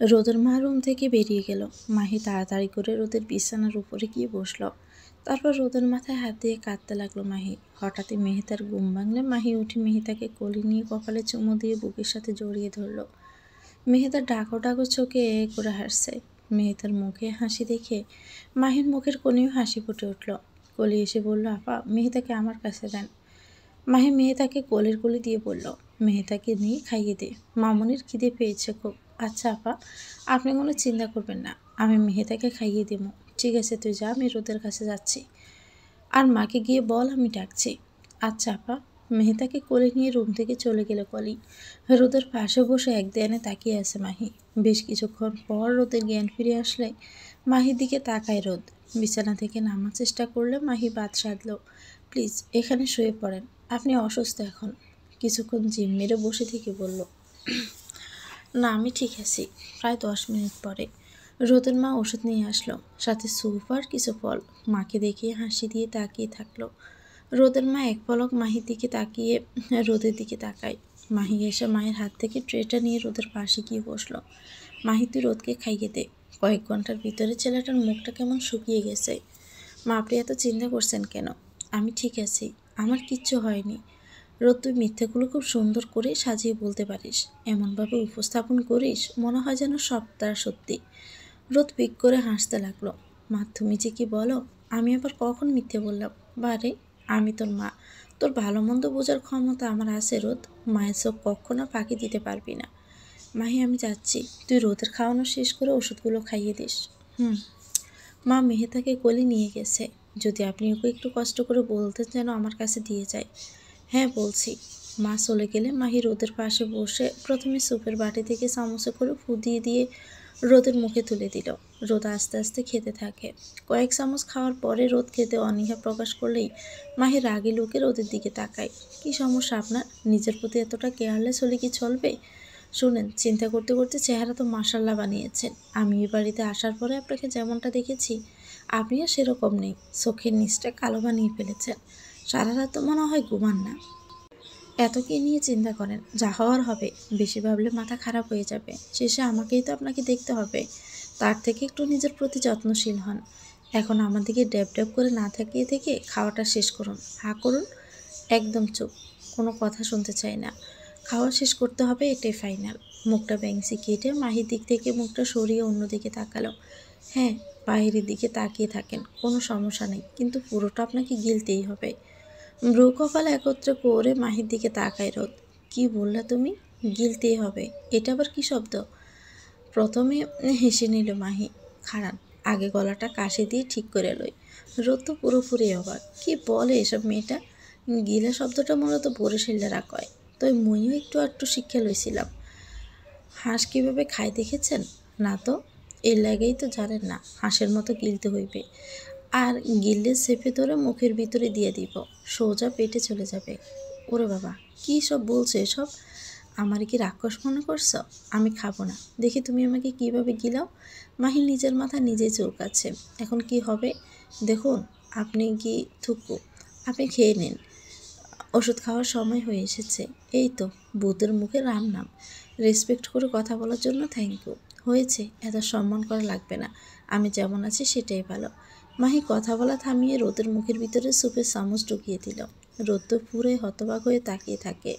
রোদের মা রুম থেকে বেরিয়ে গেল। মাহি তাড়াতাড়ি করে রোদের বিছানার উপরে গিয়ে বসলো। তারপর রোদের মাথায় হাত দিয়ে কাঁদতে লাগলো মাহি। হঠাৎই মেহেতার ঘুম ভাঙলে মাহি উঠে মেহেতাকে কোলে নিয়ে কপালে চুমু দিয়ে বুকের সাথে জড়িয়ে ধরল। মেহেতার ডাকো ডাকো চোখে করে হাসছে। মেহেতার মুখে হাসি দেখে মাহির মুখের কোণেও হাসি ফুটে উঠল। কোলে এসে বলল, আপা মেহেতাকে আমার কাছে দেন। মাহি মেহেতাকে কোলের কোলে দিয়ে বলল, মেহেতাকে নিয়ে খাইয়ে দে, মামনির খিদে পেয়েছে খুব। আচ্ছা আপা, আপনি কোনো চিন্তা করবেন না, আমি মেহেতাকে খাইয়ে দেবো। ঠিক আছে তুই যা, আমি রোদের কাছে যাচ্ছি। আর মাকে গিয়ে বল আমি ডাকছি। আচ্ছা আপা। মেহেতাকে কোলে নিয়ে রুম থেকে চলে গেল কলি। রোদের পাশে বসে এক ধ্যানে তাকিয়ে আছে মাহি। বেশ কিছুক্ষণ পর রোদের জ্ঞান ফিরে আসলে মাহির দিকে তাকায় রোদ। বিছানা থেকে নামার চেষ্টা করলে মাহি বাদ সাধল। প্লিজ এখানে শুয়ে পড়েন, আপনি অসুস্থ এখন। কিছুক্ষণ জিম মেরে বসে থেকে বলল, না আমি ঠিক আছি। প্রায় 10 মিনিট পরে রোদের মা ওষুধ নিয়ে আসলো, সাথে স্যুপ আর কিছু ফল। মাকে দেখিয়ে হাসি দিয়ে তাকিয়ে থাকলো। রোদের মা এক পলক মাহির দিকে তাকিয়ে রোদের দিকে তাকায়। মাহি এসে মায়ের হাত থেকে ট্রেটা নিয়ে রোদের পাশে গিয়ে বসলো। মাহি তুই রোদকে খাইয়ে দে, কয়েক ঘন্টার ভিতরে ছেলেটার মুখটা কেমন শুকিয়ে গেছে। মা আপনি এত চিন্তা করছেন কেন? আমি ঠিক আছি, আমার কিচ্ছু হয়নি। রোদ তুই মিথ্যেগুলো খুব সুন্দর করে সাজিয়ে বলতে পারিস, এমনভাবে উপস্থাপন করিস মনে হয় যেন সবটা সত্যি। রোদ পিক করে হাসতে লাগলো। মা তুমি যে কি বলো, আমি আবার কখন মিথ্যে বললাম? বারে, আমি তোর মা, তোর ভালো মন্দ বোঝার ক্ষমতা আমার আছে রোদ। মায়ের চোখ কখনো ফাঁকি দিতে পারবি না। মাহি আমি যাচ্ছি, তুই রোদের খাওয়ানো শেষ করে ওষুধগুলো খাইয়ে দিস। হুম। মা মেহেতাকে কোলে নিয়ে গেছে, যদি আপনি ওকে একটু কষ্ট করে বলতেন যেন আমার কাছে দিয়ে যায়। হ্যাঁ বলছি। মা চলে গেলে মাহি রোদের পাশে বসে প্রথমে স্যুপের বাটি থেকে চামচে করে ফু দিয়ে দিয়ে রোদের মুখে তুলে দিল। রোদ আস্তে আস্তে খেতে থাকে। কয়েক চামচ খাওয়ার পরে রোদ খেতে অনীহা প্রকাশ করলেই মাহি রাগী লোকে রোদের দিকে তাকায়। কি সমস্যা আপনার? নিজের প্রতি এতটা কেয়ারলেস হলে কি চলবে? শুনেন, চিন্তা করতে করতে চেহারা তো মাশাল্লাহ বানিয়েছেন। আমি এই বাড়িতে আসার পরে আপনাকে যেমনটা দেখেছি আপনিও সেরকম নেই। চোখের নিচটা কালো বানিয়ে ফেলেছেন। সারা রাত তো মনে হয় ঘুমান না। এত কি নিয়ে চিন্তা করেন? যা হওয়ার হবে। বেশি ভাবলে মাথা খারাপ হয়ে যাবে। শেষে আমাকেই তো আপনাকে দেখতে হবে। তার থেকে একটু নিজের প্রতি যত্নশীল হন। এখন আমার দিকে ড্যাব ড্যাব করে না তাকিয়ে থেকে খাওয়াটা শেষ করুন। হাঁ করুন। একদম চুপ। কোনো কথা শুনতে চাই না। খাওয়া শেষ করতে হবে, এটাই ফাইনাল। মুখটা ব্যাংসি কেটে মাহির দিক থেকে মুখটা সরিয়ে অন্যদিকে তাকালো। হ্যাঁ, বাইরের দিকে তাকিয়ে থাকেন, কোনো সমস্যা নেই, কিন্তু পুরোটা আপনাকে গিলতেই হবে। ভ্রু কপাল একত্রে করে মাহির দিকে তাকায় রোদ। কি বললা তুমি? গিলতেই হবে? এটা আবার কি শব্দ? প্রথমে হেসে নিল মাহি। খাড়ান, আগে গলাটা কাশি দিয়ে ঠিক করে লই। রোদ তো পুরোপুরি অবাক। কি বলে এসব মেয়েটা? গিলা শব্দটা মূলত বরিশালেরা কয়, তো মুইও একটু একটু শিক্ষা লইছিলাম। হাঁস কীভাবে খায় দেখেছেন? না তো। এর লাগেই তো জানেন না হাঁসের মতো গিলতে হইবে। আর গিললে চেপে ধরে মুখের ভিতরে দিয়ে দিব, সোজা পেটে চলে যাবে। ওরে বাবা, কী সব বলছো এসব? আমার কি রাক্ষস মনে করছো? আমি খাবো না। দেখি তুমি আমাকে কিভাবে গিলাও। মাহি নিজের মাথা নিজেই চুলকাচ্ছে। এখন কি হবে দেখুন। আপনি কি থুকু, আপনি খেয়ে নিন। ওষুধ খাওয়ার সময় হয়ে এসেছে। এই তো, বুদ্ধের মুখে রাম নাম। রেসপেক্ট করে কথা বলার জন্য থ্যাংক ইউ। হয়েছে, এত সম্মান করা লাগবে না। আমি যেমন আছি সেটাই ভালো। মাহি কথা বলা থামিয়ে রোদের মুখের ভিতরে সুপের চামচ ঢুকিয়ে দিল। রোদ তো পুরোই হতবাক হয়ে তাকিয়ে থাকে।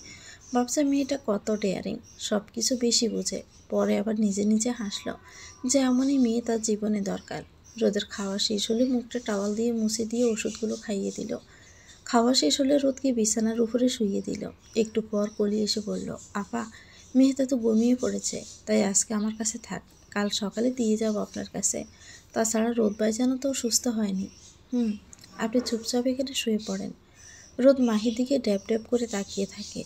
ভাবছে মেয়েটা কত ডেয়ারিং, সব কিছু বেশি বোঝে। পরে আবার নিজে নিজে হাসলো যে এমনই মেয়ে তার জীবনে দরকার। রোদের খাওয়া শেষ হলে মুখটা টাওয়াল দিয়ে মুছে দিয়ে ওষুধগুলো খাইয়ে দিল। খাওয়া শেষ হলে রোদকে বিছানার উপরে শুইয়ে দিল। একটু পর কলি এসে বলল, আপা মেয়েটা তো ঘুমিয়ে পড়েছে, তাই আজকে আমার কাছে থাক, কাল সকালে দিয়ে যাব আপনার কাছে। তাছাড়া রোদ যেন তো সুস্থ হয়নি। হুম, আপনি চুপচাপ এখানে শুয়ে পড়েন। রোদ মাহির দিকে ড্যাব ড্যাব করে তাকিয়ে থাকে।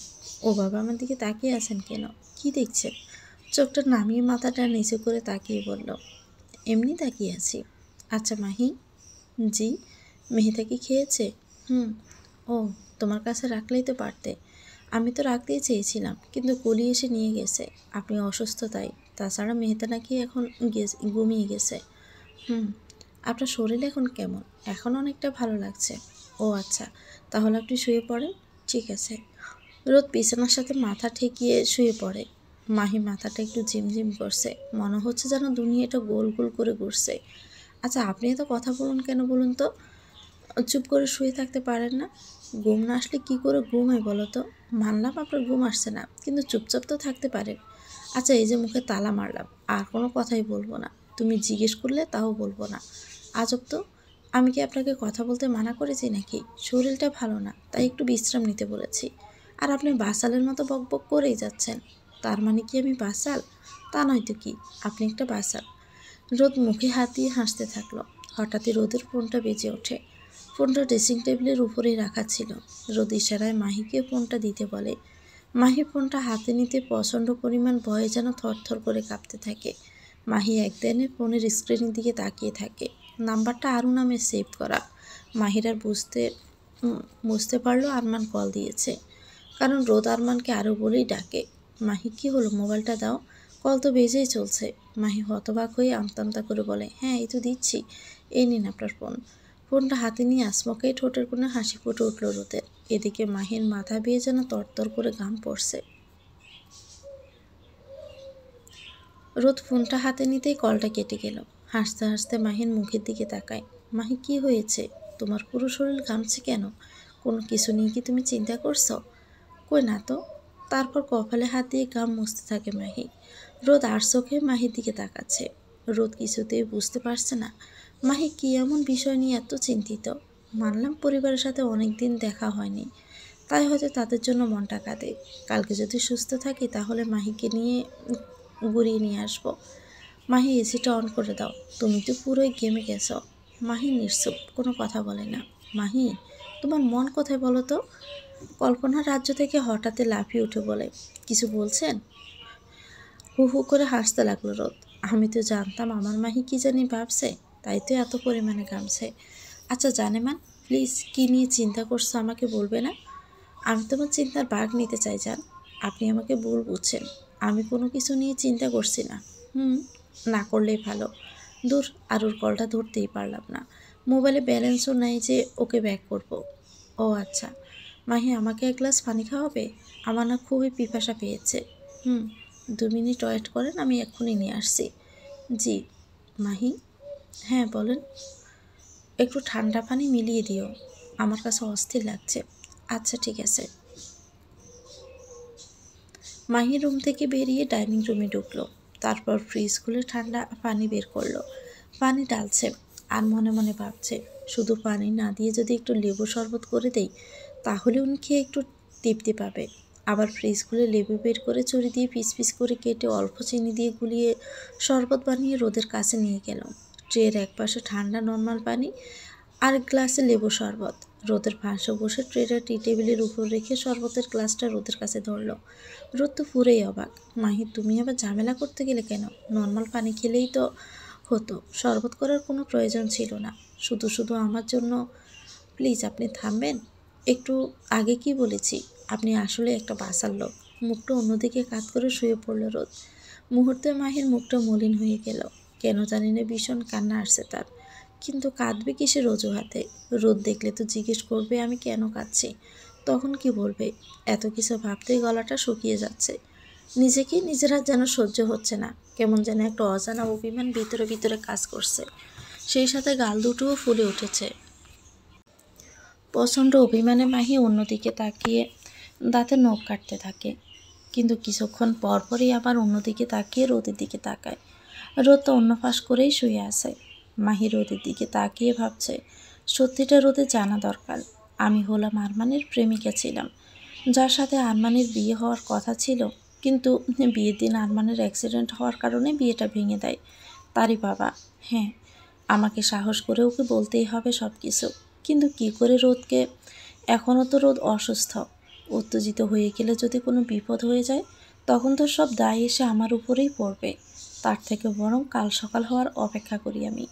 ও বাবা, আমার দিকে তাকিয়ে আছেন কেন? কি দেখছেন? চোখটা নামিয়ে মাথাটা নিচু করে তাকিয়ে বলল, এমনি তাকিয়ে আছি। আচ্ছা মাহি। জি। মেহিতা কি খেয়েছে? হুম। ও, তোমার কাছে রাখলেই তো পারতে। আমি তো রাখতেই চেয়েছিলাম, কিন্তু কলি এসে নিয়ে গেছে। আপনি অসুস্থ তাই। তাছাড়া মেহেতা নাকি এখন ঘুমিয়ে গেছে। হুম। আপনার শরীর এখন কেমন? এখন অনেকটা ভালো লাগছে। ও আচ্ছা, তাহলে আপনি শুয়ে পড়েন। ঠিক আছে। রোদ বিছানার সাথে মাথা ঠেকিয়ে শুয়ে পড়ে। মাহি মাথাটা একটু ঝিমঝিম করছে, মনে হচ্ছে যেন দুনিয়াটা গোল গোল করে ঘুরছে। আচ্ছা আপনি এত কথা বলুন কেন বলুন তো? চুপ করে শুয়ে থাকতে পারেন না? ঘুম না আসলে কী করে ঘুম হয় বলো তো? মানলাম আপনার ঘুম আসছে না, কিন্তু চুপচাপ তো থাকতে পারেন। আচ্ছা এই যে মুখে তালা মারলাম, আর কোনো কথাই বলবো না। তুমি জিজ্ঞেস করলে তাও বলবো না। আজব তো, আমি কি আপনাকে কথা বলতে মানা করেছি নাকি? শরীরটা ভালো না, তাই একটু বিশ্রাম নিতে বলেছি। আর আপনি বাসালের মতো বকবক করেই যাচ্ছেন। তার মানে কি আমি বাসাল? তা নয়তো কি, আপনি একটা বাসাল। রোদ মুখে হাত দিয়ে হাসতে থাকলো। হঠাৎই রোদের ফোনটা বেজে ওঠে। ফোনটা ড্রেসিং টেবিলের উপরেই রাখা ছিল। রোদ ইশারায় মাহিকে ফোনটা দিতে বলে। মাহি ফোনটা হাতে নিতে প্রচণ্ড পরিমাণ ভয়ে যেন থরথর করে কাঁপতে থাকে। মাহি একদিনে ফোনের স্ক্রিনের দিকে তাকিয়ে থাকে। নাম্বারটা আরু নামে সেভ করা। মাহির আর বুঝতে পারলো আরমান কল দিয়েছে, কারণ রোদ আরমানকে আরু বলেই ডাকে। মাহি কি হলো, মোবাইলটা দাও, কল তো বেজেই চলছে। মাহি হতবাক হয়ে আমতা করে বলে, হ্যাঁ এই তো দিচ্ছি, এই নিন আপনার ফোন। ফোনটা হাতে নিয়ে আসমকাই ঠোঁটের কোণে হাসি ফুটে উঠল রোদের। এদিকে মাহির মাথা বেয়ে যেন তরতর করে ঘাম পড়ছে। রোদ ফোনটা হাতে নিতেই কলটা কেটে গেল। হাসতে হাসতে মাহির মুখের দিকে তাকায়। মাহি কি হয়েছে, তোমার পুরো শরীর ঘামছে কেন? কোনো কিছু নিয়ে কি তুমি চিন্তা করছো? কই না তো। তারপর কপালে হাত দিয়ে ঘাম মুছতে থাকে মাহি। রোদ আর চোখে মাহির দিকে তাকাচ্ছে। রোদ কিছুতেই বুঝতে পারছে না মাহি কি এমন বিষয় নিয়ে এত চিন্তিত। মানলাম পরিবারের সাথে অনেক দিন দেখা হয়নি, তাই হয়তো তাদের জন্য মনটা কাঁদে। কালকে যদি সুস্থ থাকি তাহলে মাহিকে নিয়ে ঘুরিয়ে নিয়ে আসবো। মাহি এসিটা অন করে দাও, তুমি তো পুরোই গেমে গেছো। মাহি নিশ্চুপ, কোনো কথা বলে না। মাহি তোমার মন কোথায় বলো তো? কল্পনার রাজ্য থেকে হঠাৎই লাফিয়ে উঠে বলে, কিছু বলছেন? হু হু করে হাসতে লাগলো রোদ। আমি তো জানতাম আমার মাহি কি জানি ভাবছে, তাই তো এত পরিমাণে ঘামছে। আচ্ছা জানেমান, প্লিজ কী নিয়ে চিন্তা করছো আমাকে বলবে না? আমি তোমার চিন্তার ভাগ নিতে চাই জান। আপনি আমাকে ভুল বুঝছেন, আমি কোনো কিছু নিয়ে চিন্তা করছি না। না করলেই ভালো। দূর, আরুর কলটা ধরতেই পারলাম না। মোবাইলে ব্যালেন্সও নাই যে ওকে ব্যাক করব। ও আচ্ছা, মাহি আমাকে এক গ্লাস পানি খাওয়াবে? আমার না খুবই পিপাসা পেয়েছে। 2 মিনিট ওয়েট করেন, আমি এক্ষুনি নিয়ে আসছি। জি। মাহি, হ্যাঁ বলেন। একটু ঠান্ডা পানি মিলিয়ে দিও, আমার কাছে অস্থির লাগছে। আচ্ছা ঠিক আছে। মাহি রুম থেকে বেরিয়ে ডাইনিং রুমে ঢুকলো। তারপর ফ্রিজ খুলে ঠান্ডা পানি বের করলো। পানি ডালছে আর মনে মনে ভাবছে, শুধু পানি না দিয়ে যদি একটু লেবু শরবত করে দেই তাহলে উনি খেয়ে একটু তৃপ্তি পাবে। আবার ফ্রিজ খুলে লেবু বের করে চুরি দিয়ে পিস পিস করে কেটে অল্প চিনি দিয়ে গুলিয়ে শরবত বানিয়ে রোদের কাছে নিয়ে গেল। ট্রের একপাশে ঠান্ডা নর্মাল পানি, আর গ্লাসে লেবু শরবত। রোদের পাশে বসে ট্রেটা টি টেবিলের উপর রেখে শরবতের গ্লাসটা রোদের কাছে ধরলো। রোদ তো পুরোই অবাক। মাহি তুমি আবার ঝামেলা করতে গেলে কেন? নর্মাল পানি খেলেই তো হতো, শরবত করার কোনো প্রয়োজন ছিল না। শুধু শুধু আমার জন্য। প্লিজ আপনি থামবেন? একটু আগে কি বলেছি, আপনি আসলে একটা বাসার লোক। মুখটা অন্যদিকে কাত করে শুয়ে পড়ল রোদ। মুহূর্তে মাহির মুখটা মলিন হয়ে গেল। কেন জানি না ভীষণ কান্না আসছে তার, কিন্তু কাঁদবে কিসের অজুহাতে? রোদ দেখলে তো জিজ্ঞেস করবে আমি কেন কাঁদছি। তখন কি বলবে? এত কিছু ভাবতেই গলাটা শুকিয়ে যাচ্ছে। নিজেকেই নিজের হাত যেন সহ্য হচ্ছে না। কেমন যেন একটা অজানা অভিমান ভিতরে ভিতরে কাজ করছে। সেই সাথে গাল দুটোও ফুলে উঠেছে। প্রচণ্ড অভিমানে মাহি অন্যদিকে তাকিয়ে দাঁতে নখ কাটতে থাকে, কিন্তু কিছুক্ষণ পরপরই আবার অন্যদিকে তাকিয়ে রোদের দিকে তাকায়। রোদ তো অন্য ফাঁস করেই শুয়ে আছে। মাহি রোদের দিকে তাকিয়ে ভাবছে, সত্যিটা রোদের জানা দরকার। আমি হলাম আরমানের প্রেমিকা ছিলাম, যার সাথে আরমানের বিয়ে হওয়ার কথা ছিল, কিন্তু বিয়ের দিন আরমানের অ্যাক্সিডেন্ট হওয়ার কারণে বিয়েটা ভেঙে দেয় তারই বাবা। হ্যাঁ, আমাকে সাহস করে ওকে বলতেই হবে সব কিছু, কিন্তু কি করে রোদকে? এখনও তো রোদ অসুস্থ, উত্তেজিত হয়ে গেলে যদি কোনো বিপদ হয়ে যায় তখন তো সব দায় এসে আমার উপরেই পড়বে। তার থেকে বরং কাল সকাল হওয়ার অপেক্ষা করি আমি,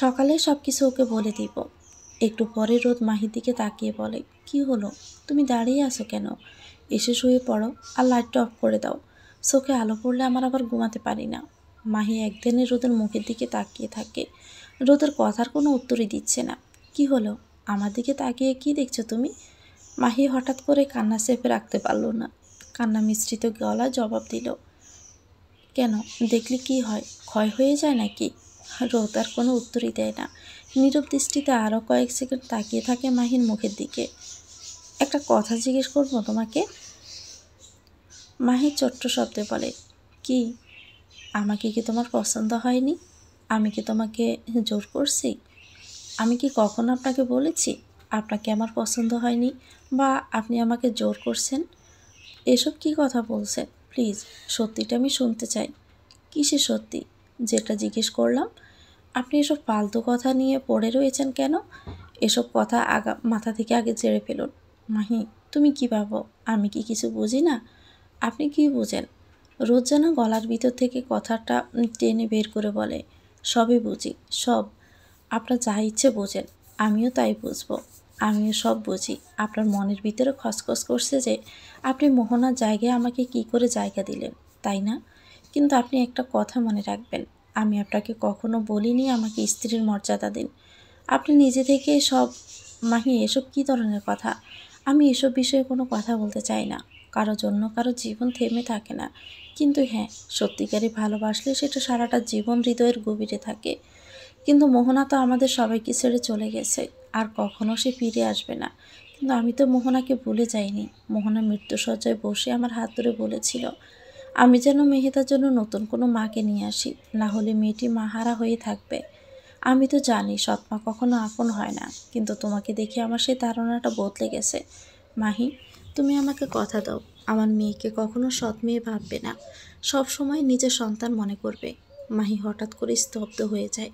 সকালে সব কিছু ওকে বলে দিব। একটু পরে রোদ মাহির দিকে তাকিয়ে বলে, কি হলো, তুমি দাঁড়িয়ে আছো কেন? এসে শুয়ে পড়ো আর লাইটটা অফ করে দাও, চোখে আলো পড়লে আমার আবার ঘুমাতে পারি না। মাহি একদিনে রোদের মুখের দিকে তাকিয়ে থাকে। রোদের কথার কোনো উত্তরই দিচ্ছে না। কি হলো, আমার দিকে তাকিয়ে কি দেখছো তুমি? মাহি হঠাৎ করে কান্না চেপে রাখতে পারল না, কান্না মিশ্রিত গলায় জবাব দিল, কেন, দেখলে কি হয়, ক্ষয় হয়ে যায় নাকি? রোদ আর কোনো উত্তরই দেয় না। নীরব দৃষ্টিতে আরও কয়েক সেকেন্ড তাকিয়ে থাকে মাহির মুখের দিকে। একটা কথা জিজ্ঞেস করবো তোমাকে? মাহি ছোট্ট শব্দে বলে, কি? আমাকে কি তোমার পছন্দ হয়নি? আমি কি তোমাকে জোর করছি? আমি কি কখনো আপনাকে বলেছি আপনাকে আমার পছন্দ হয়নি বা আপনি আমাকে জোর করছেন? এসব কি কথা বলছেন? প্লিজ সত্যিটা আমি শুনতে চাই। কিসের সত্যি? যেটা জিজ্ঞেস করলাম। আপনি এসব ফালতু কথা নিয়ে পড়ে রয়েছেন কেন? এসব কথা মাথা থেকে আগে ঝেড়ে ফেলুন। মাহি, তুমি কি ভাবো আমি কি কিছু বুঝি না? আপনি কি বুঝেন? রোজ যেন গলার ভিতর থেকে কথাটা টেনে বের করে বলে, সবই বুঝি, সব। আপনার যা ইচ্ছে বোঝেন, আমিও তাই বুঝবো। আমিও সব বুঝি। আপনার মনের ভিতরে খসখস করছে যে আপনি মোহনার জায়গায় আমাকে কি করে জায়গা দিলেন, তাই না? কিন্তু আপনি একটা কথা মনে রাখবেন, আমি আপনাকে কখনো বলিনি আমাকে স্ত্রীর মর্যাদা দিন। আপনি নিজে থেকে সব। মাহি, এসব কী ধরনের কথা? আমি এসব বিষয়ে কোনো কথা বলতে চাই না। কারো জন্য কারো জীবন থেমে থাকে না। কিন্তু হ্যাঁ, সত্যিকারই ভালোবাসলে সেটা সারাটা জীবন হৃদয়ের গভীরে থাকে। কিন্তু মোহনা তো আমাদের সবাইকে ছেড়ে চলে গেছে, আর কখনো সে ফিরে আসবে না। কিন্তু আমি তো মোহনাকে ভুলে যাইনি। মোহনা মৃত্যুশয্যায় বসে আমার হাত ধরে বলেছিল আমি যেন মেহেতার জন্য নতুন কোনো মাকে নিয়ে আসি, না হলে মেয়েটি মাহারা হয়ে থাকবে। আমি তো জানি সৎমা কখনো আপন হয় না, কিন্তু তোমাকে দেখে আমার সেই ধারণাটা বদলে গেছে। মাহি, তুমি আমাকে কথা দাও, আমার মেয়েকে কখনো সৎ মেয়ে ভাববে না, সব সময় নিজের সন্তান মনে করবে। মাহি হঠাৎ করে স্তব্ধ হয়ে যায়।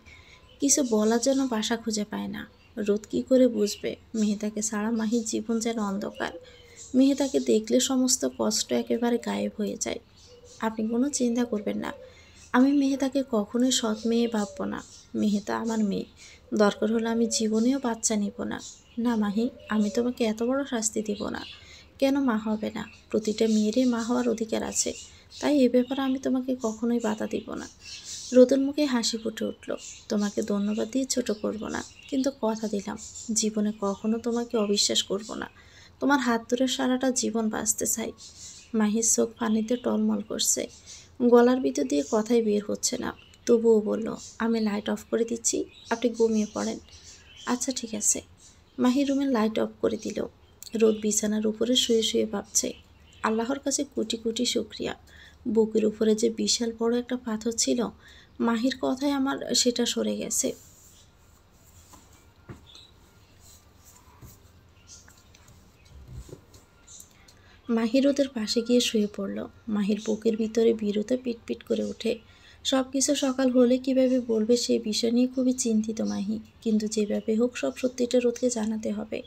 কিছু বলার জন্য ভাষা খুঁজে পায় না। রোদ কী করে বুঝবে মেহেতাকে ছাড়া মাহির জীবন যেন অন্ধকার। মেহেতাকে দেখলে সমস্ত কষ্ট একেবারে গায়েব হয়ে যায়। আপনি কোনো চিন্তা করবেন না, আমি মেহেতাকে কখনোই সৎ মেয়ে ভাববো না। মেহেতা আমার মেয়ে, দরকার হলে আমি জীবনেও বাচ্চা নিব না। না মাহি, আমি তোমাকে এত বড় শাস্তি দিব না। কেন মা হবে না? প্রতিটা মেয়েরই মা হওয়ার অধিকার আছে, তাই এ ব্যাপারে আমি তোমাকে কখনোই বাধা দিব না। রোদের মুখে হাসি ফুটে উঠল। তোমাকে ধন্যবাদ দিয়ে ছোট করব না, কিন্তু কথা দিলাম জীবনে কখনো তোমাকে অবিশ্বাস করব না। তোমার হাত ধরে সারাটা জীবন বাঁচতে চাই। মাহির চোখ পানিতে টলমল করছে, গলার ভিতর দিয়ে কথাই বের হচ্ছে না। তবুও বলল, আমি লাইট অফ করে দিচ্ছি, আপনি ঘুমিয়ে পড়েন। আচ্ছা ঠিক আছে। মাহি রুমের লাইট অফ করে দিল। রোদ বিছানার উপরে শুয়ে শুয়ে ভাবছে, আল্লাহর কাছে কোটি কোটি শুকরিয়া। বুকের উপরে যে বিশাল বড় একটা পাথর ছিল, মাহির কথায় আমার সেটা সরে গেছে। মাহির ওদের পাশে গিয়ে শুয়ে পড়ল। মাহির বুকের ভিতরে বিরুতে পিটপিট করে ওঠে। সব কিছু সকাল হলে কিভাবে বলবে সে বিষয় নিয়ে খুবই চিন্তিত মাহি, কিন্তু যেভাবে হোক সব সত্যিটা রোদকে জানাতে হবে।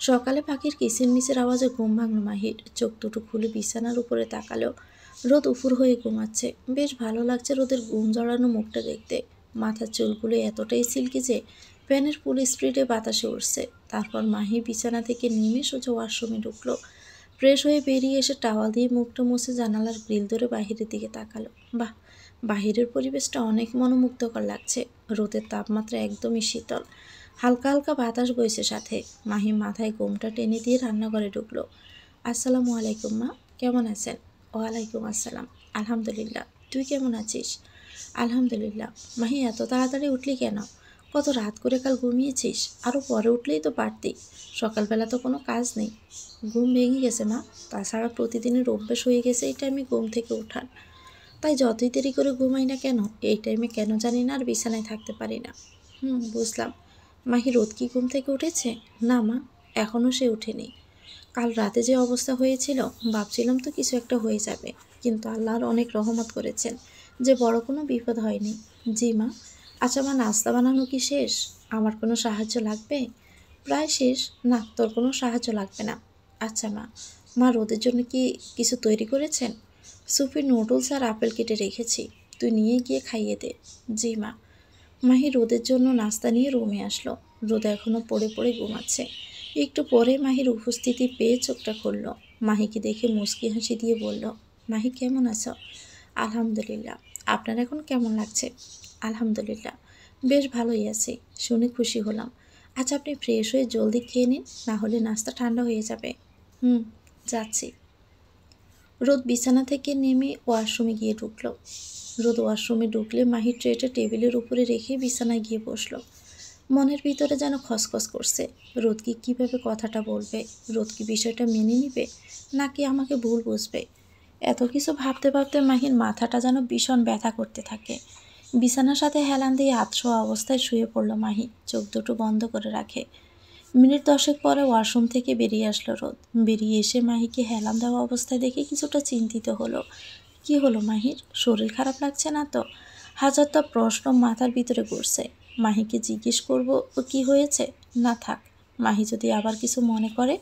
সকালে পাখির কিচিরমিচির আওয়াজে ঘুম ভাঙল মাহির। চোখ দুটো খুলে বিছানার উপরে তাকালো। রোদ উপুর হয়ে ঘুমাচ্ছে। বেশ ভালো লাগছে রোদের ঘুম জড়ানো মুখটা দেখতে। মাথার চুলগুলো এতটাই সিল্কি যে ফ্যানের ফুল স্পিডে বাতাসে উঠছে। তারপর মাহি বিছানা থেকে নেমে সোজা ওয়াশরুমে ঢুকলো। ফ্রেশ হয়ে বেরিয়ে এসে টাওয়াল দিয়ে মুখটা মুছে জানালার গ্রিল ধরে বাহিরের দিকে তাকালো। বাহ, বাহিরের পরিবেশটা অনেক মনোমুগ্ধকর লাগছে। রোদের তাপমাত্রা একদমই শীতল, হালকা হালকা বাতাস বইছে সাথে। মাহি মাথায় ঘোমটা টেনে দিয়ে রান্নাঘরে ঢুকলো। আসসালামু আলাইকুম মা, কেমন আছেন? ওয়ালাইকুম আসসালাম, আলহামদুলিল্লাহ। তুই কেমন আছিস? আলহামদুলিল্লাহ। মাহি, এত তাড়াতাড়ি উঠলি কেন? কত রাত করে কাল ঘুমিয়েছিস? আরও পরে উঠলেই তো পারতি, সকালবেলা তো কোনো কাজ নেই। ঘুম ভেঙে গেছে মা, তাছাড়া প্রতিদিনের অভ্যেস হয়ে গেছে এই টাইমে ঘুম থেকে ওঠার। তাই যতই দেরি করে ঘুমাই না কেন, এই টাইমে কেন জানি না আর বিছানায় থাকতে পারি না। বুঝলাম। মাহি, রোদ কি ঘুম থেকে উঠেছে? না মা, এখনও সে ওঠেনি। কাল রাতে যে অবস্থা হয়েছিল, ভাবছিলাম তো কিছু একটা হয়ে যাবে, কিন্তু আল্লাহর অনেক রহমত করেছেন যে বড় কোনো বিপদ হয়নি। জি মা। আচ্ছা মা, নাস্তা বানানো কি শেষ? আমার কোনো সাহায্য লাগবে? প্রায় শেষ। না, তোর কোনো সাহায্য লাগবে না। আচ্ছা মা। মা, রোদের জন্য কি কিছু তৈরি করেছেন? সুপি, নুডলস আর আপেল কেটে রেখেছি, তুই নিয়ে গিয়ে খাইয়ে দে। জি মা। মাহি রোদের জন্য নাস্তা নিয়ে রুমে আসলো। রোদ এখনও পড়ে পড়ে ঘুমাচ্ছে। একটু পরে মাহির উপস্থিতি পেয়ে চোখটা খুলল। মাহিকে দেখে মুচকি হাসি দিয়ে বলল, মাহি কেমন আছো? আলহামদুলিল্লাহ। আপনার এখন কেমন লাগছে? আলহামদুলিল্লাহ, বেশ ভালোই আছি। শুনে খুশি হলাম। আচ্ছা, আপনি ফ্রেশ হয়ে জলদি খেয়ে নিন, না হলে নাস্তা ঠান্ডা হয়ে যাবে। যাচ্ছি। রোদ বিছানা থেকে নেমে ওয়াশরুমে গিয়ে ঢুকলো। রোদ ওয়াশরুমে ঢুকলে মাহি ট্রেটা টেবিলের উপরে রেখে বিছানায় গিয়ে বসলো। মনের ভিতরে যেন খসখস করছে, রোদ কি কীভাবে কথাটা বলবে, রোদ কি বিষয়টা মেনে নিবে নাকি আমাকে ভুল বুঝবে। এত কিছু ভাবতে ভাবতে মাহির মাথাটা যেন ভীষণ ব্যথা করতে থাকে। বিছানার সাথে হেলান দিয়ে আধশোয়া অবস্থায় শুয়ে পড়ল মাহি, চোখ দুটো বন্ধ করে রাখে। মিনিট 10 পরে ওয়াশরুম থেকে বেরিয়ে আসলো রোদ। বেরিয়ে এসে মাহিকে হেলান দেওয়া অবস্থায় দেখে কিছুটা চিন্তিত হলো। কি হলো মাহির, শরীর খারাপ লাগছে না তো? হাজারটা প্রশ্ন মাথার ভিতরে ঘুরছে। মাহিকে জিজ্ঞেস করব ও কি হয়েছে, না থাক, মাহি যদি আবার কিছু মনে করে।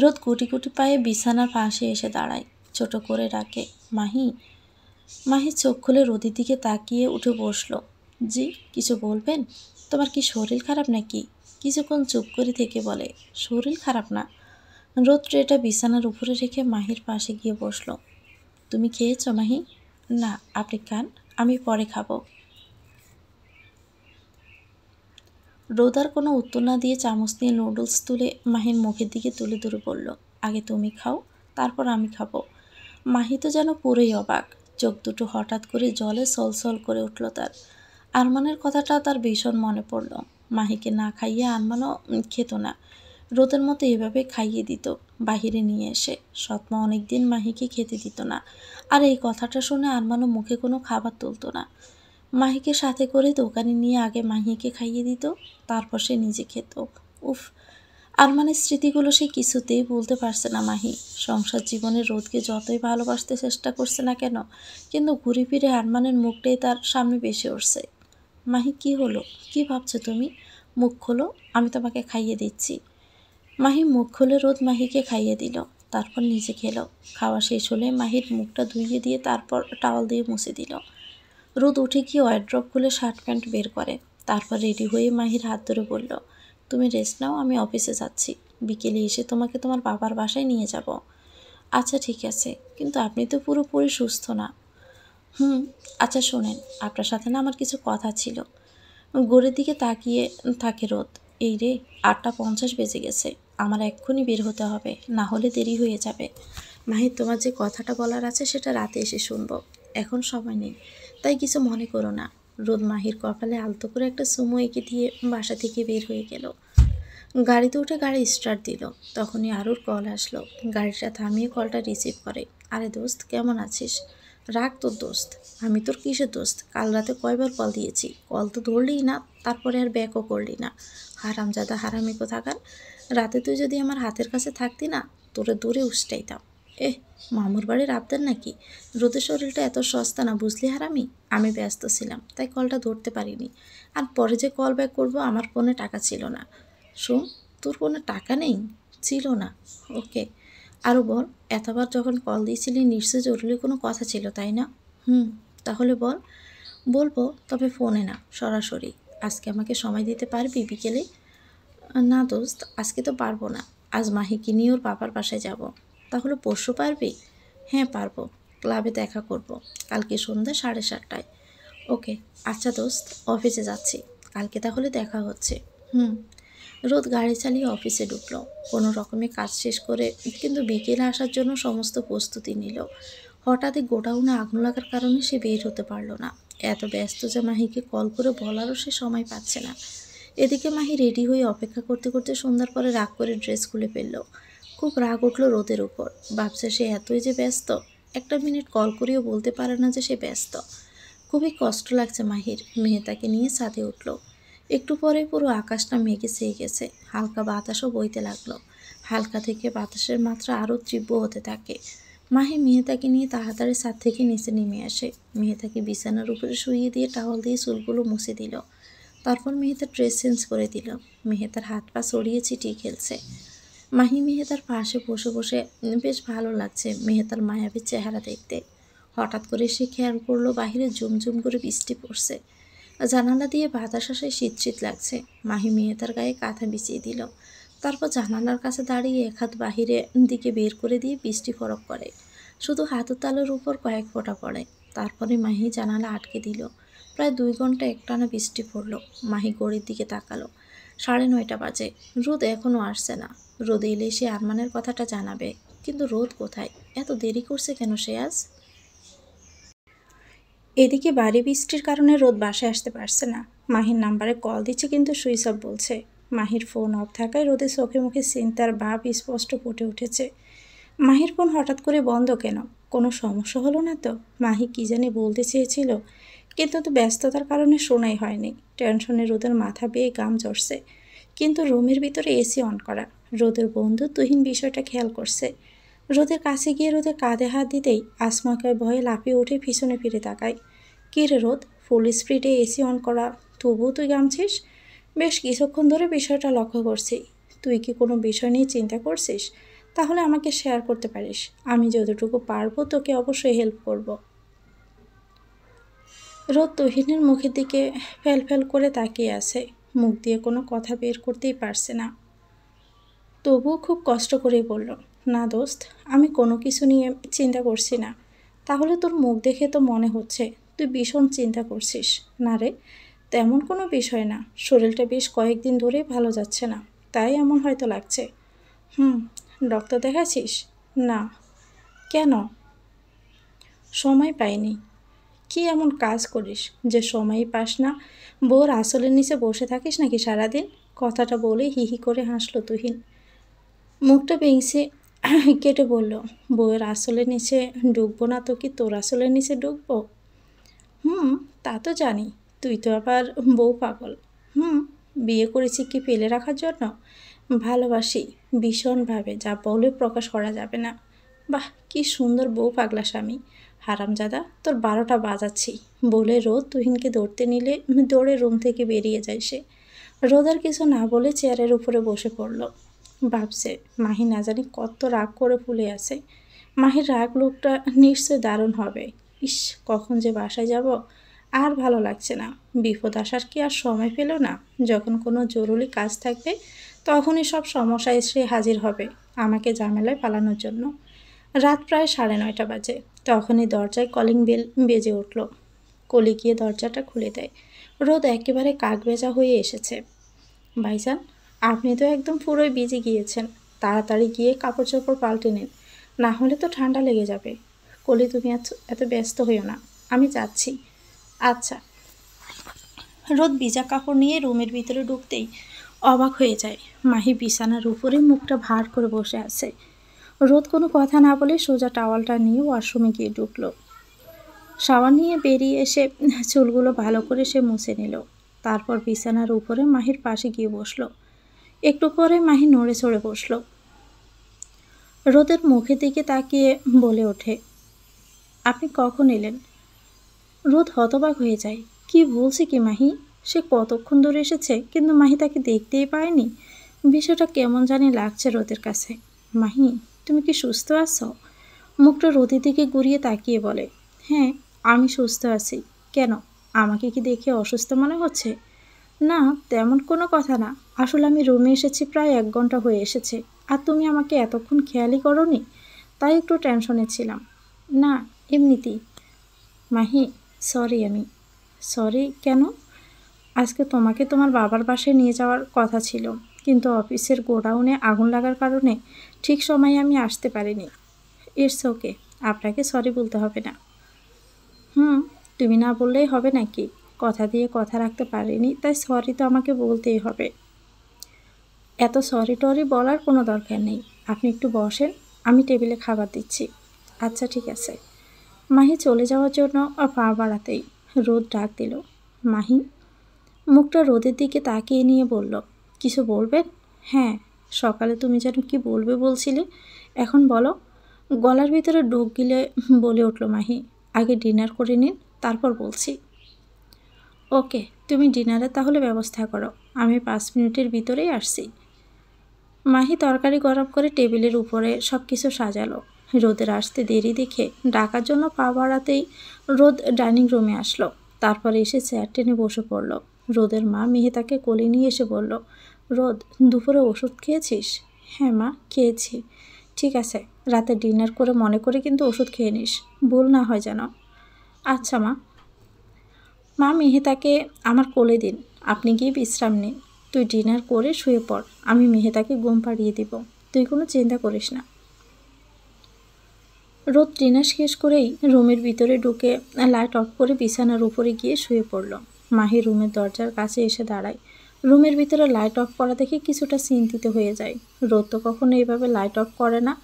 রোদ গুটি গুটি পায়ে বিছানার পাশে এসে দাঁড়ায়, ছোট করে ডাকে, মাহি। মাহি চোখ খুলে রোদের দিকে তাকিয়ে উঠে বসলো। জি, কিছু বলবেন? তোমার কি শরীর খারাপ নাকি? কিছুক্ষণ চুপ করে থেকে বলে, শরীর খারাপ না। রোদ ট্রেটা বিছানার উপরে রেখে মাহির পাশে গিয়ে বসলো। তুমি খেয়েছ মাহি? না, আপনি খান, আমি পরে খাবো। রোদ আর কোনো উত্তর না দিয়ে চামচ দিয়ে নুডলস তুলে মাহির মুখের দিকে তুলে ধরে বলল, আগে তুমি খাও, তারপর আমি খাবো। মাহি তো যেন পুরোই অবাক, চোখ দুটো হঠাৎ করে জলে সলসল করে উঠল তার। আরমানের কথাটা তার ভীষণ মনে পড়ল। মাহিকে না খাইয়ে আরমানও খেত না, রোদের মতো এভাবে খাইয়ে দিত বাহিরে নিয়ে এসে। সৎমা অনেকদিন মাহিকে খেতে দিত না, আর এই কথাটা শুনে আরমানও মুখে কোনো খাবার তুলত না। মাহিকে সাথে করে দোকানে নিয়ে আগে মাহিকে খাইয়ে দিত, তারপর সে নিজে খেত। উফ, আরমানের স্মৃতিগুলো সে কিছুতেই বলতে পারছে না মাহি। সংসার জীবনে রোদকে যতই ভালোবাসতে চেষ্টা করছে না কেন, কিন্তু ঘুরে ফিরে আরমানের মুখটাই তার সামনে ভেসে উঠছে। মাহি, কি হলো, কি ভাবছো তুমি? মুখ খোলো, আমি তোমাকে খাইয়ে দিচ্ছি। মাহি মুখ খুলে রোদ মাহিকে খাইয়ে দিল, তারপর নিজে খেলো। খাওয়া শেষ হলে মাহির মুখটা ধুইয়ে দিয়ে তারপর টাওয়াল দিয়ে মুছে দিল। রোদ উঠে গিয়ে ওয়ার্ড্রপ খুলে শার্ট প্যান্ট বের করে, তারপর রেডি হয়ে মাহির হাত ধরে বলল, তুমি রেস্ট নাও, আমি অফিসে যাচ্ছি, বিকেলে এসে তোমাকে তোমার বাবার বাসায় নিয়ে যাব। আচ্ছা ঠিক আছে, কিন্তু আপনি তো পুরোপুরি সুস্থ না। আচ্ছা শোনেন, আপনার সাথে না আমার কিছু কথা ছিল। ঘড়ির দিকে তাকিয়ে থাকে রোদ। এই রে, 8:50 বেজে গেছে, আমার এক্ষুনি বের হতে হবে, না হলে দেরি হয়ে যাবে। মাহির, তোমার যে কথাটা বলার আছে সেটা রাতে এসে শুনবো, এখন সময় নেই, তাই কিছু মনে করো না। রোদ মাহির কপালে আলতো করে একটা চুমু এঁকে দিয়ে বাসা থেকে বের হয়ে গেল। গাড়িতে উঠে গাড়ি স্টার্ট দিল, তখনই আরুর কল আসলো। গাড়িটা থামিয়ে কলটা রিসিভ করে। আরে দোস্ত, কেমন আছিস? রাখ তোর দোস্ত, আমি তোর কিসের দোস্ত? কাল রাতে কয়বার কল দিয়েছি, কল তো ধরলিই না, তারপরে আর ব্যাকও করলি না। হারামজাদা হারামি কোথাকার, রাতে তুই যদি আমার হাতের কাছে থাকতি না, তোরে দূরে উষ্টাইতাম। মামুর বাড়ির আবদার নাকি? রোদের শরীরটা এত সস্তা না, বুঝলি হারামি। আমি ব্যস্ত ছিলাম তাই কলটা ধরতে পারিনি, আর পরে যে কল ব্যাক করবো আমার ফোনে টাকা ছিল না। শোন, তোর ফোনে টাকা নেই? ছিল না, ওকে। আরও বল, এতবার যখন কল দিয়েছিলি নিশ্চয় জরুরি কোনো কথা ছিল, তাই না? তাহলে বল। বলবো, তবে ফোনে না, সরাসরি। আজকে আমাকে সময় দিতে পারবি বিকেলে? না দোস্ত, আজকে তো পারবো না, আজ মাহিকে নিয়ে ওর বাবার বাসায় যাব। তাহলে পরশু পারবি? হ্যাঁ পারবো, ক্লাবে দেখা করব, কালকে সন্ধ্যা 7:30টায়। ওকে, আচ্ছা দোস্ত, অফিসে যাচ্ছি, কালকে তাহলে দেখা হচ্ছে। রোদ গাড়ি চালিয়ে অফিসে ঢুকলো। কোনো রকমে কাজ শেষ করে কিন্তু বিকেলে আসার জন্য সমস্ত প্রস্তুতি নিল। হঠাৎই গোডাউনে আগুন লাগার কারণে সে বের হতে পারল না। এত ব্যস্ত যে মাহিকে কল করে বলারও সে সময় পাচ্ছে না। এদিকে মাহি রেডি হয়ে অপেক্ষা করতে করতে সন্ধ্যার পরে রাগ করে ড্রেস খুলে ফেলল। খুব রাগ উঠল রোদের উপর, ভাবছে সে এতই যে ব্যস্ত, একটা মিনিট কল করেও বলতে পারে না যে সে ব্যস্ত। খুবই কষ্ট লাগছে মাহির। মেহতাকে নিয়ে ছাদে উঠল। একটু পরে পুরো আকাশটা মেঘে ছেয়ে গেছে, হালকা বাতাসও বইতে লাগলো। হালকা থেকে বাতাসের মাত্রা আরও তীব্র হতে থাকে। মাহি মেহতাকে নিয়ে তাড়াতাড়ি ছাদ থেকে নিচে নেমে আসে। মেহতাকে বিছানার উপরে শুইয়ে দিয়ে টাওয়াল দিয়ে চুলগুলো মুছে দিল। তারপর মেহতার ড্রেস চেঞ্জ করে দিল। মেহতার হাত পা ছড়িয়ে ছিটিয়ে খেলছে। মাহি মেহতার পাশে বসে বসে বেশ ভালো লাগছে মেহতার মায়াবী চেহারা দেখতে। হঠাৎ করে সে খেয়াল করলো বাহিরে ঝুমঝুম করে বৃষ্টি পড়ছে। জানালা দিয়ে বাতাস আসে, শীত শীত লাগছে। মাহি মেহতার গায়ে কাঁথা বিছিয়ে দিল। তারপর জানালার কাছে দাঁড়িয়ে এক হাত বাহিরে দিকে বের করে দিয়ে বৃষ্টি ফরক করে। শুধু হাতের তালুর উপর কয়েক ফোঁটা পড়ে। তারপরে মাহি জানালা আটকে দিল। প্রায় 2 ঘন্টা একটানা বৃষ্টি পড়ল। মাহি ঘড়ির দিকে তাকালো। 9:30 বাজে। রোদ এখনও আসছে না। রোদ এলে সে আরমানের কথাটা জানাবে, কিন্তু রোদ কোথায়? এত দেরি করছে কেন সে আজ? এদিকে ভারী বৃষ্টির কারণে রোদ বাসায় আসতে পারছে না। মাহির নাম্বারে কল দিচ্ছে কিন্তু সুইচ অফ বলছে। মাহির ফোন অফ থাকায় রোদের চোখে মুখে চিন্তার ভাব স্পষ্ট ফুটে উঠেছে। মাহির ফোন হঠাৎ করে বন্ধ কেন? কোনো সমস্যা হলো না তো? মাহি কী জানি বলতে চেয়েছিল, কিন্তু তো ব্যস্ততার কারণে শোনাই হয়নি। টেনশনে রোদের মাথা বেয়ে গাম জ্বরছে, কিন্তু রুমের ভিতরে এসি অন করা। রোদের বন্ধু তুহিন বিষয়টা খেয়াল করছে। রোদের কাছে গিয়ে রোদের কাঁধে হাত দিতেই আসমাকে ভয়ে লাফিয়ে উঠে পিছনে ফিরে তাকায়। কী রে রোদ, ফুল স্পিডে এসি অন করা, তবুও তুই গামছিস? বেশ কিছুক্ষণ ধরে বিষয়টা লক্ষ্য করছি। তুই কি কোনো বিষয় নিয়ে চিন্তা করছিস? তাহলে আমাকে শেয়ার করতে পারিস। আমি যতটুকু পারবো তোকে অবশ্যই হেল্প করব। রোদ তুহিনের মুখের দিকে ফ্যাল ফ্যাল করে তাকিয়ে আছে, মুখ দিয়ে কোনো কথা বের করতেই পারছে না। তবুও খুব কষ্ট করেই বলল, না দোস্ত, আমি কোনো কিছু নিয়ে চিন্তা করছি না। তাহলে তোর মুখ দেখে তো মনে হচ্ছে তুই ভীষণ চিন্তা করছিস। না রে, তেমন কোনো বিষয় না। শরীরটা বেশ কয়েকদিন ধরেই ভালো যাচ্ছে না, তাই এমন হয়তো লাগছে। ডক্টর দেখাচ্ছিস? না। কেন? সময় পাইনি। কি এমন কাজ করিস যে সময়ই পাস না? বউর আসলের নিচে বসে থাকিস নাকি সারাদিন? কথাটা বলে হিহি করে হাসল তুহিন। মুখটা ভেঙছে কেটে বলল, বউয়ের আসলের নিচে ডুববো না তো কি তোর আসলের নিচে ডুববো? তা তো জানি। তুই তো আবার বউ পাগল। বিয়ে করেছি কি ফেলে রাখার জন্য? ভালোবাসি ভীষণভাবে, যা বলে প্রকাশ করা যাবে না। বাহ, কি সুন্দর বউ পাগলা স্বামী। হারামজাদা, তোর 12টা বাজাচ্ছি বলে রোদ তুহিনকে ধরতে নিলে দৌড়ে রুম থেকে বেরিয়ে যায় সে। রোদ আর কিছু না বলে চেয়ারের উপরে বসে পড়ল। ভাবছে মাহি না জানি কত রাগ করে ফুলে আছে। মাহির রাগ লোকটা নিশ্চয় দারুণ হবে। ইস, কখন যে বাসায় যাব, আর ভালো লাগছে না। বিপদ আসার কি আর সময় পেল না? যখন কোনো জরুরি কাজ থাকবে তখনই সব সমস্যা এসে হাজির হবে আমাকে ঝামেলায় পালানোর জন্য। রাত প্রায় 9:30 বাজে। তখনই দরজায় কলিং বেল বেজে উঠল। কলি গিয়ে দরজাটা খুলে দেয়। রোদ একেবারে কাকভেজা হয়ে এসেছে। ভাইজান, আপনি তো একদম পুরোই ভিজে গিয়েছেন। তাড়াতাড়ি গিয়ে কাপড় চোপড় পাল্টে নিন, না হলে তো ঠান্ডা লেগে যাবে। কলি, তুমি এত ব্যস্ত হইও না, আমি যাচ্ছি। আচ্ছা। রোদ ভিজা কাপড় নিয়ে রুমের ভিতরে ঢুকতেই অবাক হয়ে যায়। মাহি বিছানার উপরে মুখটা ভার করে বসে আছে। রোদ কোনো কথা না বলে সোজা টাওয়ালটা নিয়ে ওয়াশরুমে গিয়ে ঢুকলো। শাওয়ার নিয়ে বেরিয়ে এসে চুলগুলো ভালো করে সে মুছে নিল। তারপর বিছানার উপরে মাহির পাশে গিয়ে বসলো। একটু পরে মাহি নড়ে চড়ে বসলো। রোদের মুখের দিকে তাকিয়ে বলে ওঠে, আপনি কখন এলেন? রোদ হতবাক হয়ে যায়। কি বলছে কি মাহি? সে কতক্ষণ ধরে এসেছে, কিন্তু মাহি তাকে দেখতেই পায়নি। বিষয়টা কেমন জানি লাগছে রোদের কাছে। মাহি, তুমি কি সুস্থ আছো? মুখটা রোদের দিকে ঘুরিয়ে তাকিয়ে বলে, হ্যাঁ, আমি সুস্থ আছি। কেন, আমাকে কি দেখে অসুস্থ মনে হচ্ছে? না, তেমন কোনো কথা না। আসলে আমি রুমে এসেছি প্রায় 1 ঘন্টা হয়ে এসেছে, আর তুমি আমাকে এতক্ষণ খেয়ালই করোনি, তাই একটু টেনশনে ছিলাম। না, এমনিতেই। মাহি, সরি কেন? আজকে তোমাকে তোমার বাবার বাসায় নিয়ে যাওয়ার কথা ছিল, কিন্তু অফিসের গোডাউনে আগুন লাগার কারণে ঠিক সময়ে আমি আসতে পারিনি। ইটস ওকে, আপনাকে সরি বলতে হবে না। তুমি না বললেই হবে নাকি? কথা দিয়ে কথা রাখতে পারিনি, তাই সরি তো আমাকে বলতেই হবে। এত সরি টরি বলার কোনো দরকার নেই। আপনি একটু বসেন, আমি টেবিলে খাবার দিচ্ছি। আচ্ছা, ঠিক আছে। মাহি চলে যাওয়ার জন্য পা বাড়াতেই রোদ ডাক দিল, মাহি। মুখটা রোদের দিকে তাকিয়ে নিয়ে বলল, কিছু বলবেন? হ্যাঁ, সকালে তুমি যেন কি বলবে বলছিলে, এখন বলো। গলার ভিতরে ডুব গিলে বলে উঠল মাহি, আগে ডিনার করে নিন, তারপর বলছি। ওকে, তুমি ডিনারে তাহলে ব্যবস্থা করো, আমি 5 মিনিটের ভিতরেই আসছি। মাহি তরকারি গরম করে টেবিলের উপরে সব কিছু সাজালো। রোদের আসতে দেরি দেখে ডাকার জন্য পা বাড়াতেই রোদ ডাইনিং রুমে আসলো। তারপর এসে চেয়ার টেনে বসে পড়ল। রোদের মা মেহেতাকে কোলে নিয়ে এসে বলল, রোদ, দুপুরে ওষুধ খেয়েছিস? হ্যাঁ মা, খেয়েছি। ঠিক আছে, রাতে ডিনার করে মনে করে কিন্তু ওষুধ খেয়ে নিস, ভুল না হয় যেন। আচ্ছা মা। মা মেহেতাকে আমার কোলে দিন, আপনি গিয়ে বিশ্রাম নিন। তুই ডিনার করে শুয়ে পড়, আমি মেহেতাকে ঘুম পাড়িয়ে দিব, তুই কোনো চিন্তা করিস না। রোদ ডিনার শেষ করেই রুমের ভিতরে ঢুকে লাইট অফ করে বিছানার উপরে গিয়ে শুয়ে পড়ল। মাহি রুমের দরজার কাছে এসে দাঁড়ায়। রুমের ভিতরে লাইট অফ করা দেখে কিছুটা চিন্তিত হয়ে যায়। রোদ তো কখনো এইভাবে লাইট অফ করে না,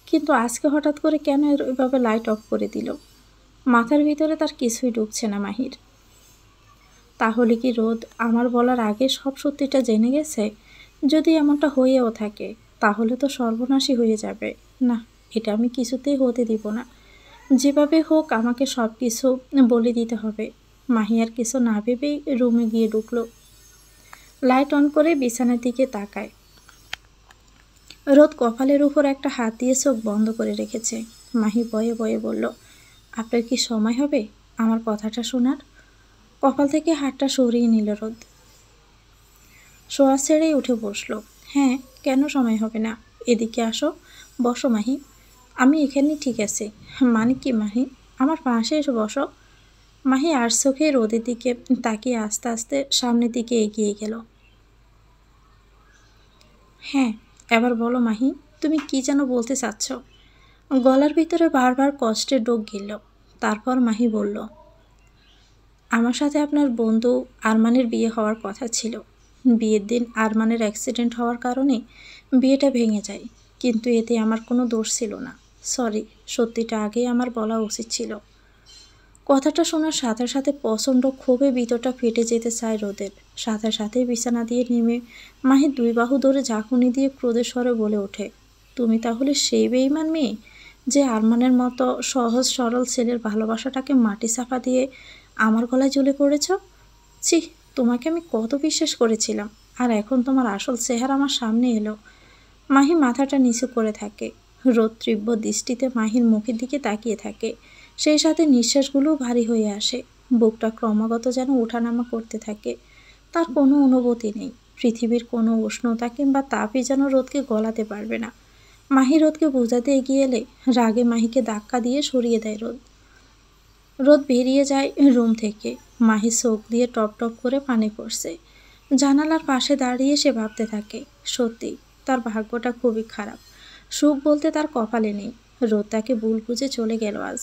কিন্তু আজকে হঠাৎ করে কেন এভাবে লাইট অফ করে দিল? মাথার ভিতরে তার কিছুই ঢুকছে না মাহির। তাহলে কি রোদ আমার বলার আগে সব সত্যিটা জেনে গেছে? যদি এমনটা হয়েও থাকে তাহলে তো সর্বনাশই হয়ে যাবে। না, এটা আমি কিছুতেই হতে দিব না। যেভাবে হোক আমাকে সব কিছু বলে দিতে হবে। মাহি আর কিছু না ভেবেই রুমে গিয়ে ঢুকলো। লাইট অন করে বিছানার দিকে তাকায়। রোদ কপালের উপর একটা হাত দিয়ে চোখ বন্ধ করে রেখেছে। মাহি বয়ে বয়ে বলল, আপনার কি সময় হবে আমার কথাটা শোনার? কপাল থেকে হাতটা সরিয়ে নিল রোদ। শোয়া ছেড়েই উঠে বসলো। হ্যাঁ, কেন সময় হবে না? এদিকে আসো, বসো মাহি। আমি এখানেই ঠিক আছে। মানে কি মাহি? আমার পাশে এসে বসো। মাহি আর চোখে রোদের দিকে তাকিয়ে আস্তে আস্তে সামনের দিকে এগিয়ে গেল। হ্যাঁ, এবার বলো মাহি, তুমি কি যেন বলতে চাচ্ছ? গলার ভিতরে বারবার কষ্টের ডোক গেল। তারপর মাহি বলল, আমার সাথে আপনার বন্ধু আরমানের বিয়ে হওয়ার কথা ছিল। বিয়ের দিন আরমানের অ্যাক্সিডেন্ট হওয়ার কারণে বিয়েটা ভেঙে যায়, কিন্তু এতে আমার কোনো দোষ ছিল না। সরি, সত্যিটা আগেই আমার বলা উচিত ছিল। কথাটা শোনার সাথে সাথে প্রচণ্ড ক্ষোভে ভিতরটা ফেটে যেতে চায় রোদের। সাথে সাথেই বিছানা দিয়ে নেমে মাহি দুই বাহু ধরে ঝাঁকুনি দিয়ে ক্রোধের স্বরে বলে ওঠে, তুমি তাহলে সেই বেঈমান মেয়ে যে আরমানের মতো সহজ সরল ছেলের ভালোবাসাটাকে মাটি চাপা দিয়ে আমার গলায় জ্বলে পড়েছ? ছি, তোমাকে আমি কত বিশ্বাস করেছিলাম, আর এখন তোমার আসল চেহারা আমার সামনে এলো। মাহি মাথাটা নিচু করে থাকে। রোদ তীব্র দৃষ্টিতে মাহির মুখের দিকে তাকিয়ে থাকে। সেই সাথে নিঃশ্বাসগুলোও ভারী হয়ে আসে। বুকটা ক্রমাগত যেন ওঠানামা করতে থাকে। তার কোনো অনুভূতি নেই। পৃথিবীর কোনো উষ্ণতা কিংবা তাপই যেন রোদকে গলাতে পারবে না। মাহি রোদকে বোঝাতে এগিয়ে এলে রাগে মাহিকে ধাক্কা দিয়ে সরিয়ে দেয় রোদ। রোদ বেরিয়ে যায় রুম থেকে। মাহি চোখ দিয়ে টপ টপ করে পানি পড়ছে। জানালার পাশে দাঁড়িয়ে সে ভাবতে থাকে, সত্যি তার ভাগ্যটা খুবই খারাপ। সুখ বলতে তার কপালে নেই। রোদ তাকে ভুল বুঝে চলে গেল আজ।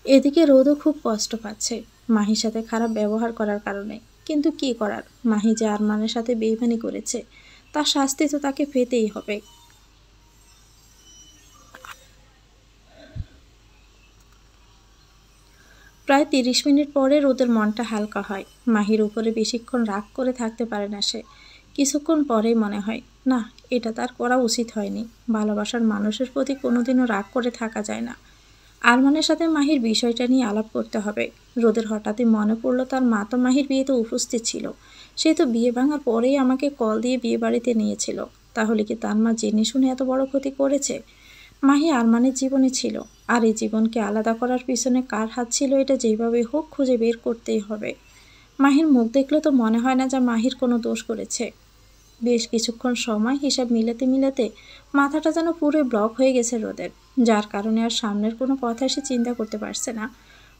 এদিকে রোদও খুব কষ্ট পাচ্ছে মাহির সাথে খারাপ ব্যবহার করার কারণে। কিন্তু কি করার, মাহি যে আরমানের সাথে বেইমানি করেছে তার শাস্তি তো তাকে পেতেই হবে। প্রায় 30 মিনিট পরে রোদের মনটা হালকা হয়। মাহির উপরে বেশিক্ষণ রাগ করে থাকতে পারে না সে। কিছুক্ষণ পরেই মনে হয়, না, এটা তার করা উচিত হয়নি। ভালোবাসার মানুষের প্রতি কোনোদিনও রাগ করে থাকা যায় না। আরমানের সাথে মাহির বিষয়টা নিয়ে আলাপ করতে হবে। রোদের হঠাৎই মনে পড়লো তার মা তো মাহির বিয়েতে উপস্থিত ছিল। সে তো বিয়ে ভাঙার পরেই আমাকে কল দিয়ে বিয়ে বাড়িতে নিয়েছিল। তাহলে কি তার মা জেনে শুনে এত বড় ক্ষতি করেছে? মাহি আরমানের জীবনে ছিল, আর এই জীবনকে আলাদা করার পিছনে কার হাত ছিল এটা যেভাবে হোক খুঁজে বের করতেই হবে। মাহির মুখ দেখলে তো মনে হয় না যে মাহির কোনো দোষ করেছে। বেশ কিছুক্ষণ সময় হিসাব মিলাতে মিলাতে মাথাটা যেন পুরোই ব্লক হয়ে গেছে রোদের, যার কারণে আর সামনের কোনো কথা সে চিন্তা করতে পারছে না।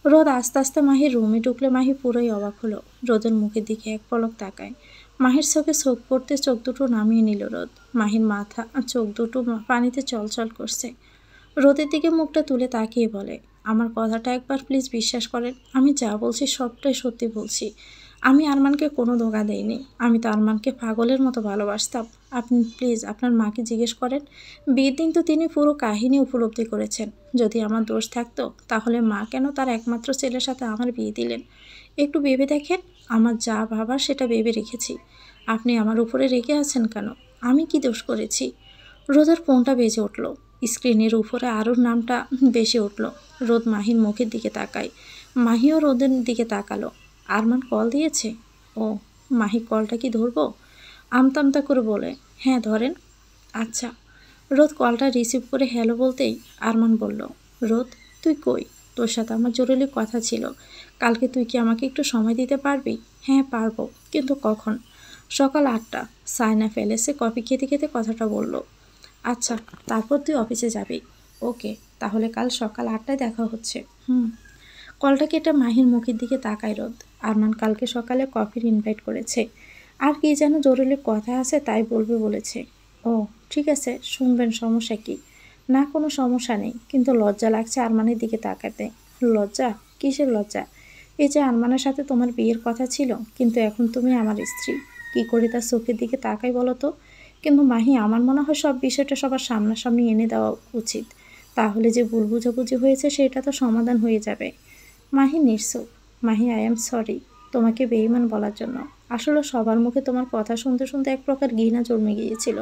রোদ আস্তে আস্তে মাহির রুমে ঢুকলে মাহি পুরোই অবাক হলো। রোদের মুখের দিকে এক পলক তাকায়। মাহির চোখে চোখ পড়তে চোখ দুটো নামিয়ে নিল রোদ। মাহির মাথা চোখ দুটো পানিতে চলচল করছে। রোদের দিকে মুখটা তুলে তাকিয়ে বলে, আমার কথাটা একবার প্লিজ বিশ্বাস করেন। আমি যা বলছি সবটাই সত্যি বলছি। আমি আরমানকে কোনো ধোঁকা দেইনি। আমি তো আরমানকে পাগলের মতো ভালোবাসতাম। আপনি প্লিজ আপনার মাকে জিজ্ঞেস করেন। বিয়ের দিন তো তিনি পুরো কাহিনী উপলব্ধি করেছেন। যদি আমার দোষ থাকতো তাহলে মা কেন তার একমাত্র ছেলের সাথে আমার বিয়ে দিলেন? একটু ভেবে দেখেন, আমার যা ভাবার সেটা ভেবে রেখেছি। আপনি আমার উপরে রেগে আছেন কেন? আমি কি দোষ করেছি? রোদের ফোনটা বেজে উঠল। স্ক্রিনের উপরে আরুর নামটা বেশি উঠল। রোদ মাহির মুখের দিকে তাকায়। মাহিও রোদের দিকে তাকালো। আরমান কল দিয়েছে? ও, মাহি কলটা কি ধরবো? আমতা আমতা করে বলে, হ্যাঁ ধরেন। আচ্ছা। রোদ কলটা রিসিভ করে হ্যালো বলতেই আরমান বলল, রোদ তুই কই? তোর সাথে আমার জরুরি কথা ছিল। কালকে তুই কি আমাকে একটু সময় দিতে পারবি? হ্যাঁ পারবো, কিন্তু কখন? সকাল 8টা। সাইনা প্যালেসে কফি খেতে খেতে কথাটা বলল। আচ্ছা, তারপর তুই অফিসে যাবি? ওকে, তাহলে কাল সকাল 8টায় দেখা হচ্ছে। কলটা কেটে মাহির মুখের দিকে তাকায় রোদ। আরমান কালকে সকালে কফির ইনভাইট করেছে, আর কি যেন জরুরি কথা আছে তাই বলবে বলেছে। ও ঠিক আছে, শুনবেন, সমস্যা কি? না কোনো সমস্যা নেই, কিন্তু লজ্জা লাগছে আরমানের দিকে তাকাতে। লজ্জা? কিসের লজ্জা? এই যে আরমানের সাথে তোমার বিয়ের কথা ছিল, কিন্তু এখন তুমি আমার স্ত্রী, কি করে তার চোখের দিকে তাকাই বলো তো? কিন্তু মাহি, আমার মনে হয় সব বিষয়টা সবার সামনাসামনি এনে দেওয়া উচিত, তাহলে যে ভুল বুঝাবুঝি হয়েছে সেটা তো সমাধান হয়ে যাবে। মাহি নিশ্চুপ। মাহি, আই এম সরি তোমাকে বেঈমান বলার জন্য। আসলে সবার মুখে তোমার কথা শুনতে শুনতে এক প্রকার ঘৃণা জন্মে গিয়েছিল,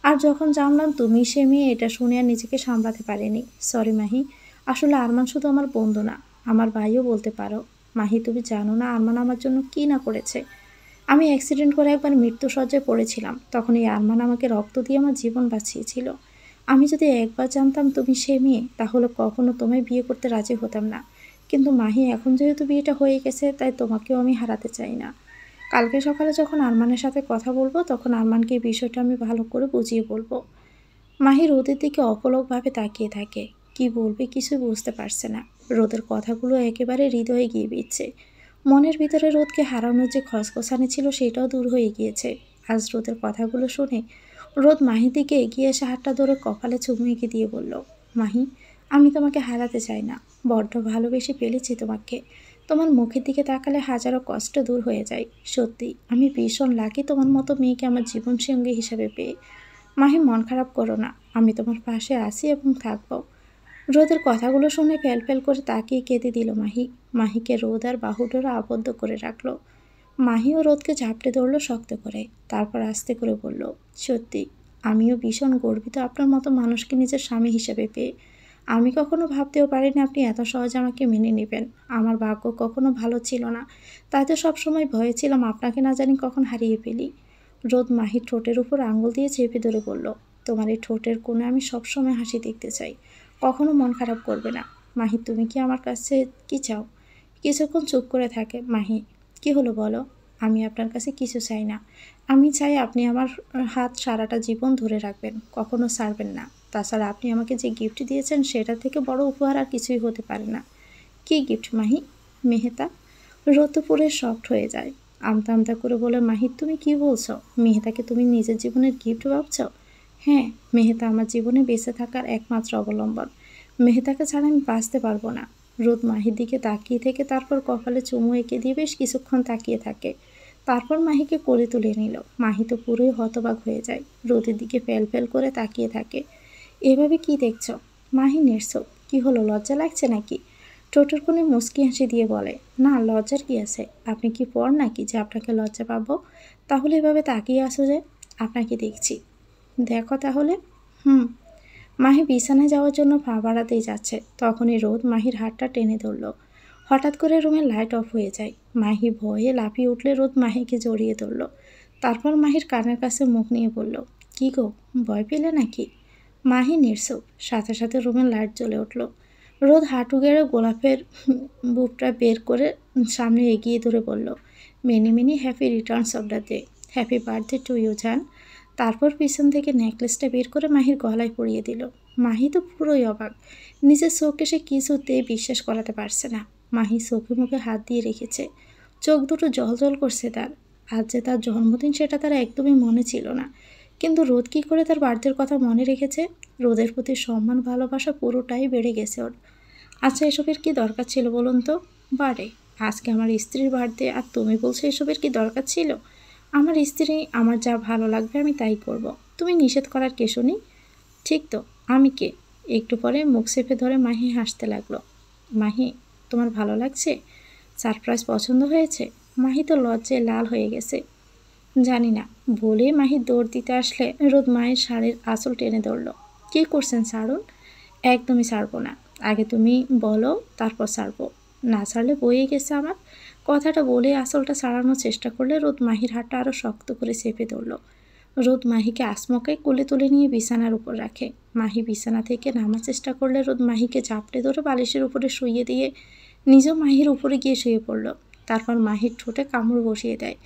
আর যখন জানলাম তুমি সে মেয়ে, এটা শুনে আর নিজেকে সামলাতে পারিনি। সরি মাহি, আসলে আরমান শুধু আমার বন্ধু না, আমার ভাইও বলতে পারো। মাহি, তুমি জানো না আরমান আমার জন্য কি না করেছে। আমি অ্যাক্সিডেন্ট করে একবার মৃত্যুসজ্জায় পড়েছিলাম, তখন এই আরমান আমাকে রক্ত দিয়ে আমার জীবন বাঁচিয়েছিল। আমি যদি একবার জানতাম তুমি সে মেয়ে, তাহলে কখনো তোমায় বিয়ে করতে রাজি হতাম না। কিন্তু মাহি, এখন যেহেতু বিয়েটা হয়ে গেছে, তাই তোমাকেও আমি হারাতে চাই না। কালকে সকালে যখন আরমানের সাথে কথা বলবো, তখন আরমানকে এই বিষয়টা আমি ভালো করে বুঝিয়ে বলবো। মাহি রোদের দিকে অপলকভাবে তাকিয়ে থাকে। কি বলবে কিছুই বুঝতে পারছে না। রোদের কথাগুলো একেবারে হৃদয়ে গিয়ে বিচ্ছে। মনের ভিতরে রোদকে হারানোর যে খসখসানি ছিল সেটাও দূর হয়ে গিয়েছে। আজ রোদের কথাগুলো শুনে রোদ মাহির দিকে এগিয়ে এসে হাতটা ধরে কপালে চুমু এঁকে দিয়ে বলল, মাহি, আমি তোমাকে হারাতে চাই না, বড্ড ভালোবেসে ফেলেছি তোমাকে। তোমার মুখের দিকে তাকালে হাজারো কষ্ট দূর হয়ে যায়। সত্যি আমি ভীষণ লাকি তোমার মতো মেয়েকে আমার জীবন সঙ্গী হিসাবে পেয়ে। মাহি, মন খারাপ করো না, আমি তোমার পাশে আছি এবং থাকবো। রোদের কথাগুলো শুনে ফেল ফেল করে তাকিয়ে কেঁদে দিল মাহি। মাহিকে রোদ আর বাহুডোরা আবদ্ধ করে রাখলো। মাহিও রোদকে ঝাপটে ধরলো শক্ত করে, তারপর আস্তে করে বলল, সত্যি আমিও ভীষণ গর্বিত আপনার মতো মানুষকে নিজের স্বামী হিসেবে পেয়ে। আমি কখনো ভাবতেও পারিনি আপনি এত সহজে আমাকে মেনে নেবেন। আমার ভাগ্য কখনো ভালো ছিল না, তাই তো সবসময় ভয়ে ছিলাম আপনাকে না জানি কখন হারিয়ে ফেলি। রোদ মাহির ঠোঁটের উপর আঙুল দিয়ে চেপে ধরে বলল, তোমার এই ঠোঁটের কোণে আমি সবসময় হাসি দেখতে চাই, কখনো মন খারাপ করবে না। মাহি, তুমি কি আমার কাছে কি চাও? কিছুক্ষণ চুপ করে থাকে মাহি। কি হলো বলো? আমি আপনার কাছে কিছু চাই না, আমি চাই আপনি আমার হাত সারাটা জীবন ধরে রাখবেন, কখনো ছাড়বেন না। তাছাড়া আপনি আমাকে যে গিফট দিয়েছেন সেটা থেকে বড় উপহার আর কিছুই হতে পারে না। কি গিফট মাহি? মেহতা। রতপুরে শকড হয়ে যায়। আমতা আমতা করে বলে, মাহি তুমি কি বলছো? মেহতাকে তুমি নিজের জীবনের গিফট ভাবছো? হ্যাঁ, মেহতা আমার জীবনে বেঁচে থাকার একমাত্র অবলম্বন। মেহতাকে ছাড়া আমি বাঁচতে পারবো না। রোদ মাহির দিকে তাকিয়ে থেকে তারপর কপালে চুমু এঁকে দিয়ে বেশ কিছুক্ষণ তাকিয়ে থাকে। তারপর মাহিকে কোলে তুলে নিল। মাহি তো পুরোই হতবাক হয়ে যায়, রোদের দিকে ফেল ফেল করে তাকিয়ে থাকে। এভাবে কি দেখছো? মাহি নির্ছক। কি হলো, লজ্জা লাগছে নাকি? ঠোঁটের কোণে মুচকি হাসি দিয়ে বলে, না লজ্জার কি আছে, আপনি কি পর নাকি যে আপনাকে লজ্জা পাবো? তাহলে এভাবে তাকিয়ে আসো যে? আপনাকে দেখছি। দেখো তাহলে। হুম। মাহি বিছানায় যাওয়ার জন্য পা বাড়াতেই যাচ্ছে, তখনই রোদ মাহির হাতটা টেনে ধরল। হঠাৎ করে রুমের লাইট অফ হয়ে যায়। মাহি ভয়ে লাফিয়ে উঠলে রোদ মাহিকে জড়িয়ে ধরল। তারপর মাহির কানের কাছে মুখ নিয়ে বলল, কি গো, ভয় পেলে নাকি? মাহি নির্ছুপ। সাথে সাথে রুমের লাইট জ্বলে উঠল। রোদ হাঁটু গেড়ে গোলাপের বুকটা বের করে সামনে এগিয়ে ধরে বলল, many many happy returns of the day, happy birthday to you জান। তারপর পিছন থেকে নেকলেসটা বের করে মাহির গলায় পরিয়ে দিল। মাহি তো পুরোই অবাক, নিজের চোখকে সে কিছুতেই বিশ্বাস করাতে পারছে না। মাহি চোখে মুখে হাত দিয়ে রেখেছে, চোখ দুটো জল জল করছে তার। আজ যে তার জন্মদিন সেটা তার একদমই মনে ছিল না, কিন্তু রোদ কী করে তার বার্থডের কথা মনে রেখেছে? রোদের প্রতি সম্মান ভালোবাসা পুরোটাই বেড়ে গেছে ওর। আচ্ছা, এসবের কি দরকার ছিল বলুন তো? বারে, আজকে আমার স্ত্রীর বার্থডে আর তুমি বলছো এসবের কি দরকার ছিল? আমার স্ত্রী, আমার যা ভালো লাগবে আমি তাই করব, তুমি নিষেধ করার কে শুনি? ঠিক তো, আমি কে? একটু পরে মুখ চেপে ধরে মাহি হাসতে লাগলো। মাহি, তোমার ভালো লাগছে? সারপ্রাইজ পছন্দ হয়েছে? মাহি তো লজ্জায় লাল হয়ে গেছে। জানি না বলে মাহি দৌড় দিতে আসলে রোদ মায়ের শাড়ির আঁচল টেনে ধরল। কী করছেন, ছাড়ুন। একদমই ছাড়বো না, আগে তুমি বলো তারপর ছাড়বো। না ছাড়লে বয়ে গেছে আমার। কথাটা বলে আঁচলটা ছাড়ানোর চেষ্টা করলে রোদ মাহির হাতটা আরও শক্ত করে চেপে ধরল। রোদ মাহিকে আসমকায় কোলে তুলে নিয়ে বিছানার উপর রাখে। মাহি বিছানা থেকে নামার চেষ্টা করলে রোদ মাহিকে ঝাপটে ধরে বালিশের উপরে শুইয়ে দিয়ে নিজেও মাহির উপরে গিয়ে শুয়ে পড়ল। তারপর মাহির ঠোঁটে কামড় বসিয়ে দেয়।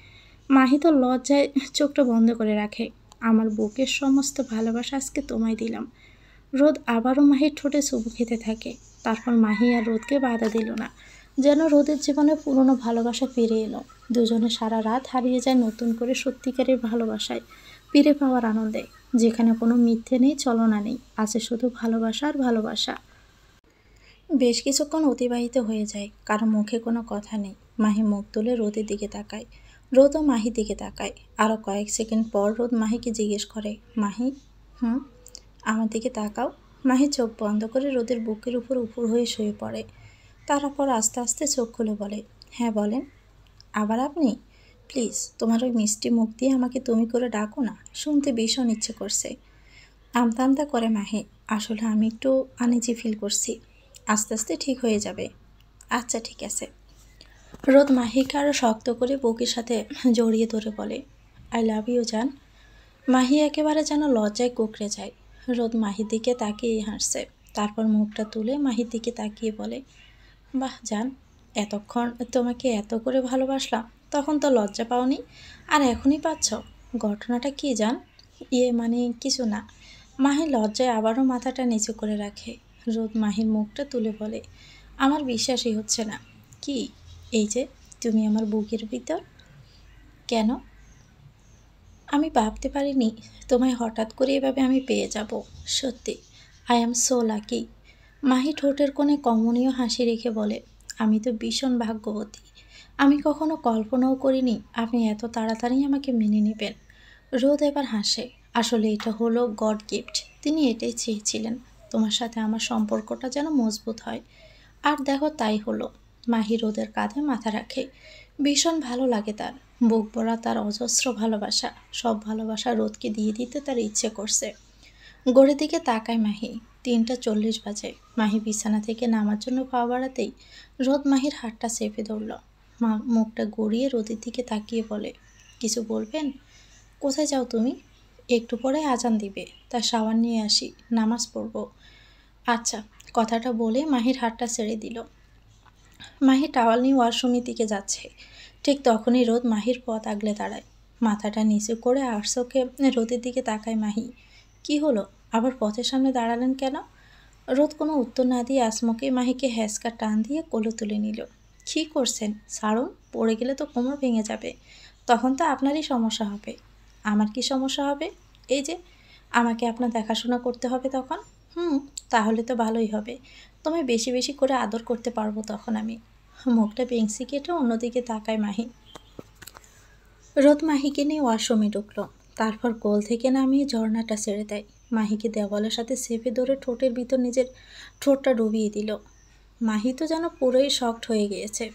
মাহি তো লজ্জায় চোখটা বন্ধ করে রাখে। আমার বুকের সমস্ত ভালোবাসা আজকে তোমায় দিলাম। রোদ আবারও মাহির ঠোঁটে চুমু খেতে থাকে। তারপর মাহি আর রোদকে বাধা দিল না। যেন রোদের জীবনে পুরনো ভালোবাসা ফিরে এলো। দুজনে সারা রাত হারিয়ে যায় নতুন করে সত্যিকারের ভালোবাসায় ফিরে পাওয়ার আনন্দে, যেখানে কোনো মিথ্যে নেই, ছলনা নেই, আছে শুধু ভালোবাসা আর ভালোবাসা। বেশ কিছুক্ষণ অতিবাহিত হয়ে যায়, কারো মুখে কোনো কথা নেই। মাহি মুখ তুলে রোদের দিকে তাকায়, রোদও মাহির দিকে তাকায়। আরও কয়েক সেকেন্ড পর রোদ মাহিকে জিজ্ঞেস করে, মাহি, হুম, আমার দিকে তাকাও। মাহি চোখ বন্ধ করে রোদের বুকের উপর উপুর হয়ে শুয়ে পড়ে। তারপর আস্তে আস্তে চোখ খুলে বলে, হ্যাঁ বলেন। আবার আপনি? প্লিজ তোমার ওই মিষ্টি মুখ দিয়ে আমাকে তুমি করে ডাকো না, শুনতে ভীষণ ইচ্ছে করছে। আমতা আমতা করে মাহি, আসলে আমি একটু আনইজি ফিল করছি, আস্তে আস্তে ঠিক হয়ে যাবে। আচ্ছা ঠিক আছে। রোদ মাহিকে আরও শক্ত করে বুকের সাথে জড়িয়ে ধরে বলে, আই লাভ ইউ জান। মাহি একেবারে যেন লজ্জায় কুঁকড়ে যায়। রোদ মাহির দিকে তাকিয়ে হাসছে, তারপর মুখটা তুলে মাহির দিকে তাকিয়ে বলে, বাহ জান, এতক্ষণ তোমাকে এত করে ভালোবাসলাম, তখন তো লজ্জা পাওনি, আর এখনই পাচ্ছ? ঘটনাটা কি জান? মানে কিছু না। মাহি লজ্জায় আবারও মাথাটা নিচু করে রাখে। রোদ মাহির মুখটা তুলে বলে, আমার বিশ্বাসই হচ্ছে না। কি? এই যে তুমি আমার বুকের ভিতর। কেন? আমি ভাবতে পারিনি তোমায় হঠাৎ করে এভাবে আমি পেয়ে যাব। সত্যি I am so lucky. Mahi ঠোঁটের কোণে কমনীয় হাসি রেখে বলে, আমি তো ভীষণ ভাগ্যবতী। আমি কখনো কল্পনাও করিনি আপনি এত তাড়াতাড়ি আমাকে মেনে নেবেন। রোদ এবার হাসে, আসলে এটা হলো গড গিফট। তিনি এটাই চেয়েছিলেন, তোমার সাথে আমার সম্পর্কটা যেন মজবুত হয়। আর দেখো তাই হলো। মাহি রোদের কাঁধে মাথা রাখে। ভীষণ ভালো লাগে তার। বুক ভরা তার অজস্র ভালোবাসা, সব ভালোবাসা রোদকে দিয়ে দিতে তার ইচ্ছে করছে। ঘড়ির দিকে তাকায় মাহি, 3:40 বাজে। মাহি বিছানা থেকে নামার জন্য পা বাড়াতেই রোদ মাহির হাতটা চেপে ধরল। মুখটা গড়িয়ে রোদের দিকে তাকিয়ে বলে, কিছু বলবেন? কোথায় যাও তুমি? একটু পরে আজান দিবে, তা শাওয়ার নিয়ে আসি, নামাজ পড়ব। আচ্ছা। কথাটা বলে মাহির হাতটা ছেড়ে দিল। মাহি টাওয়াল নিয়ে ওয়াশরুমের দিকে যাচ্ছে। ঠিক তখনই রোদ মাহির পথ আগলে দাঁড়ায়। মাথাটা নিচু করে আর চোখে রোদের দিকে তাকায় মাহি। কি হলো, আবার পথের সামনে দাঁড়ালেন কেন? রোদ কোনো উত্তর না দিয়ে আসমকে মাহিকে হ্যাঁচকা টান দিয়ে কোলে তুলে নিল। কী করছেন? ছাড়ুন, পড়ে গেলে তো কোমর ভেঙে যাবে, তখন তো আপনারই সমস্যা হবে। আমার কি সমস্যা হবে? এই যে আমাকে আপনার দেখাশোনা করতে হবে তখন। তাহলে তো ভালোই হবে, তোমায় বেশি বেশি করে আদর করতে পারবো তখন আমি। মুখটা পেংসি কেটে অন্যদিকে তাকায় মাহি। রোদ মাহিকে নিয়ে ওয়াশরুমে ঢুকলো, তারপর কোল থেকে নামিয়ে ঝর্ণাটা ছেড়ে দেয়। মাহিকে দেওয়ালের সাথে চেপে ধরে ঠোঁটের ভিতর নিজের ঠোঁটটা ডুবিয়ে দিল। মাহি তো যেন পুরোই শকড হয়ে গিয়েছে।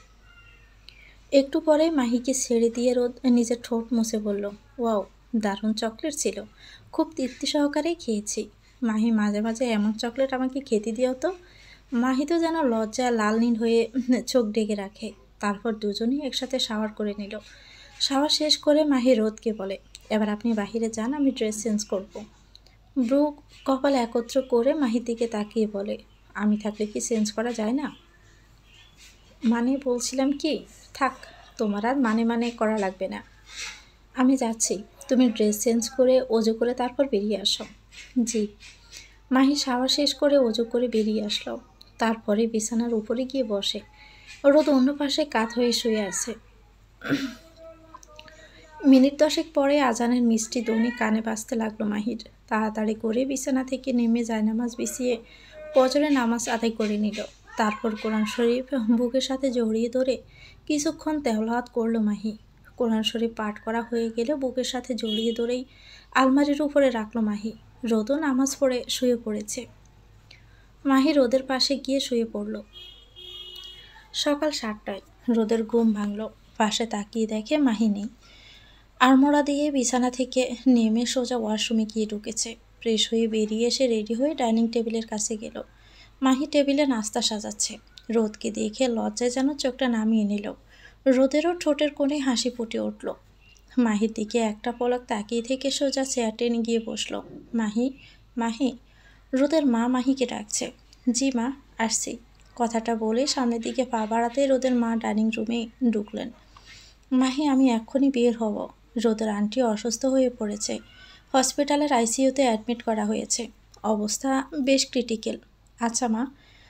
একটু পরে মাহিকে ছেড়ে দিয়ে রোদ নিজের ঠোঁট মুছে বলল, ওয়াও, দারুণ চকলেট ছিল, খুব তৃপ্তি সহকারেই খেয়েছি। মাহি, মাঝে মাঝে এমন চকলেট আমাকে খেতে দিও তো। মাহি তো যেন লজ্জায় লাল নীল হয়ে চোখ ডেকে রাখে। তারপর দুজনেই একসাথে শাওয়ার করে নিল। শাওয়ার শেষ করে মাহি রোদকে বলে, এবার আপনি বাহিরে যান, আমি ড্রেস চেঞ্জ করব। ব্রু কপাল একত্র করে মাহির দিকে তাকিয়ে বলে, আমি থাকলে কি চেঞ্জ করা যায় না? মানে বলছিলাম কি, থাক, তোমার আর মানে করা লাগবে না। আমি যাচ্ছি, তুমি ড্রেস চেঞ্জ করে অজু করে তারপর বেরিয়ে আসো। জি। মাহি শাওয়ার শেষ করে অজু করে বেরিয়ে আসলো। তারপরে বিছানার উপরে গিয়ে বসে। রোদ অন্য পাশে কাত হয়ে শুয়ে আছে। মিনিট 10 পরে আজানের মিষ্টি ধ্বনি কানে বাজতে লাগলো মাহির। তাড়াতাড়ি করে বিছানা থেকে নেমে জায়নামাজ বিছিয়ে ফজরের নামাজ আদায় করে নিল। তারপর কোরআন শরীফ বুকের সাথে জড়িয়ে ধরে কিছুক্ষণ তেলাওয়াত করলো মাহি। কোরআন শরীফ পাঠ করা হয়ে গেলে বুকের সাথে জড়িয়ে ধরেই আলমারির উপরে রাখলো মাহি। রোদও নামাজ পড়ে শুয়ে পড়েছে। মাহি রোদের পাশে গিয়ে শুয়ে পড়ল। সকাল 7টায় রোদের ঘুম ভাঙল। পাশে তাকিয়ে দেখে মাহি নেই। আড়মোড়া দিয়ে বিছানা থেকে নেমে সোজা ওয়াশরুমে গিয়ে ঢুকেছে। ফ্রেশ হয়ে বেরিয়ে এসে রেডি হয়ে ডাইনিং টেবিলের কাছে গেল। মাহি টেবিলে নাস্তা সাজাচ্ছে। রোদকে দেখে লজ্জায় যেন চোখটা নামিয়ে নিল। রোদেরও ঠোঁটের কোণে হাসি ফুটে উঠল। মাহির দিকে একটা পলক তাকিয়ে থেকে সোজা চেয়ার টেনে গিয়ে বসল। মাহি, মাহি। রোদের মা মাহিকে ডাকছে। জি মা, আসছি। কথাটা বলে সামনের দিকে পা বাড়াতে রোদের মা ডাইনিং রুমে ঢুকলেন। মাহি, আমি এক্ষুনি বের হব। রোদের আন্টি অসুস্থ হয়ে পড়েছে, হসপিটালের আইসিইউতে অ্যাডমিট করা হয়েছে, অবস্থা বেশ ক্রিটিক্যাল। আচ্ছা মা,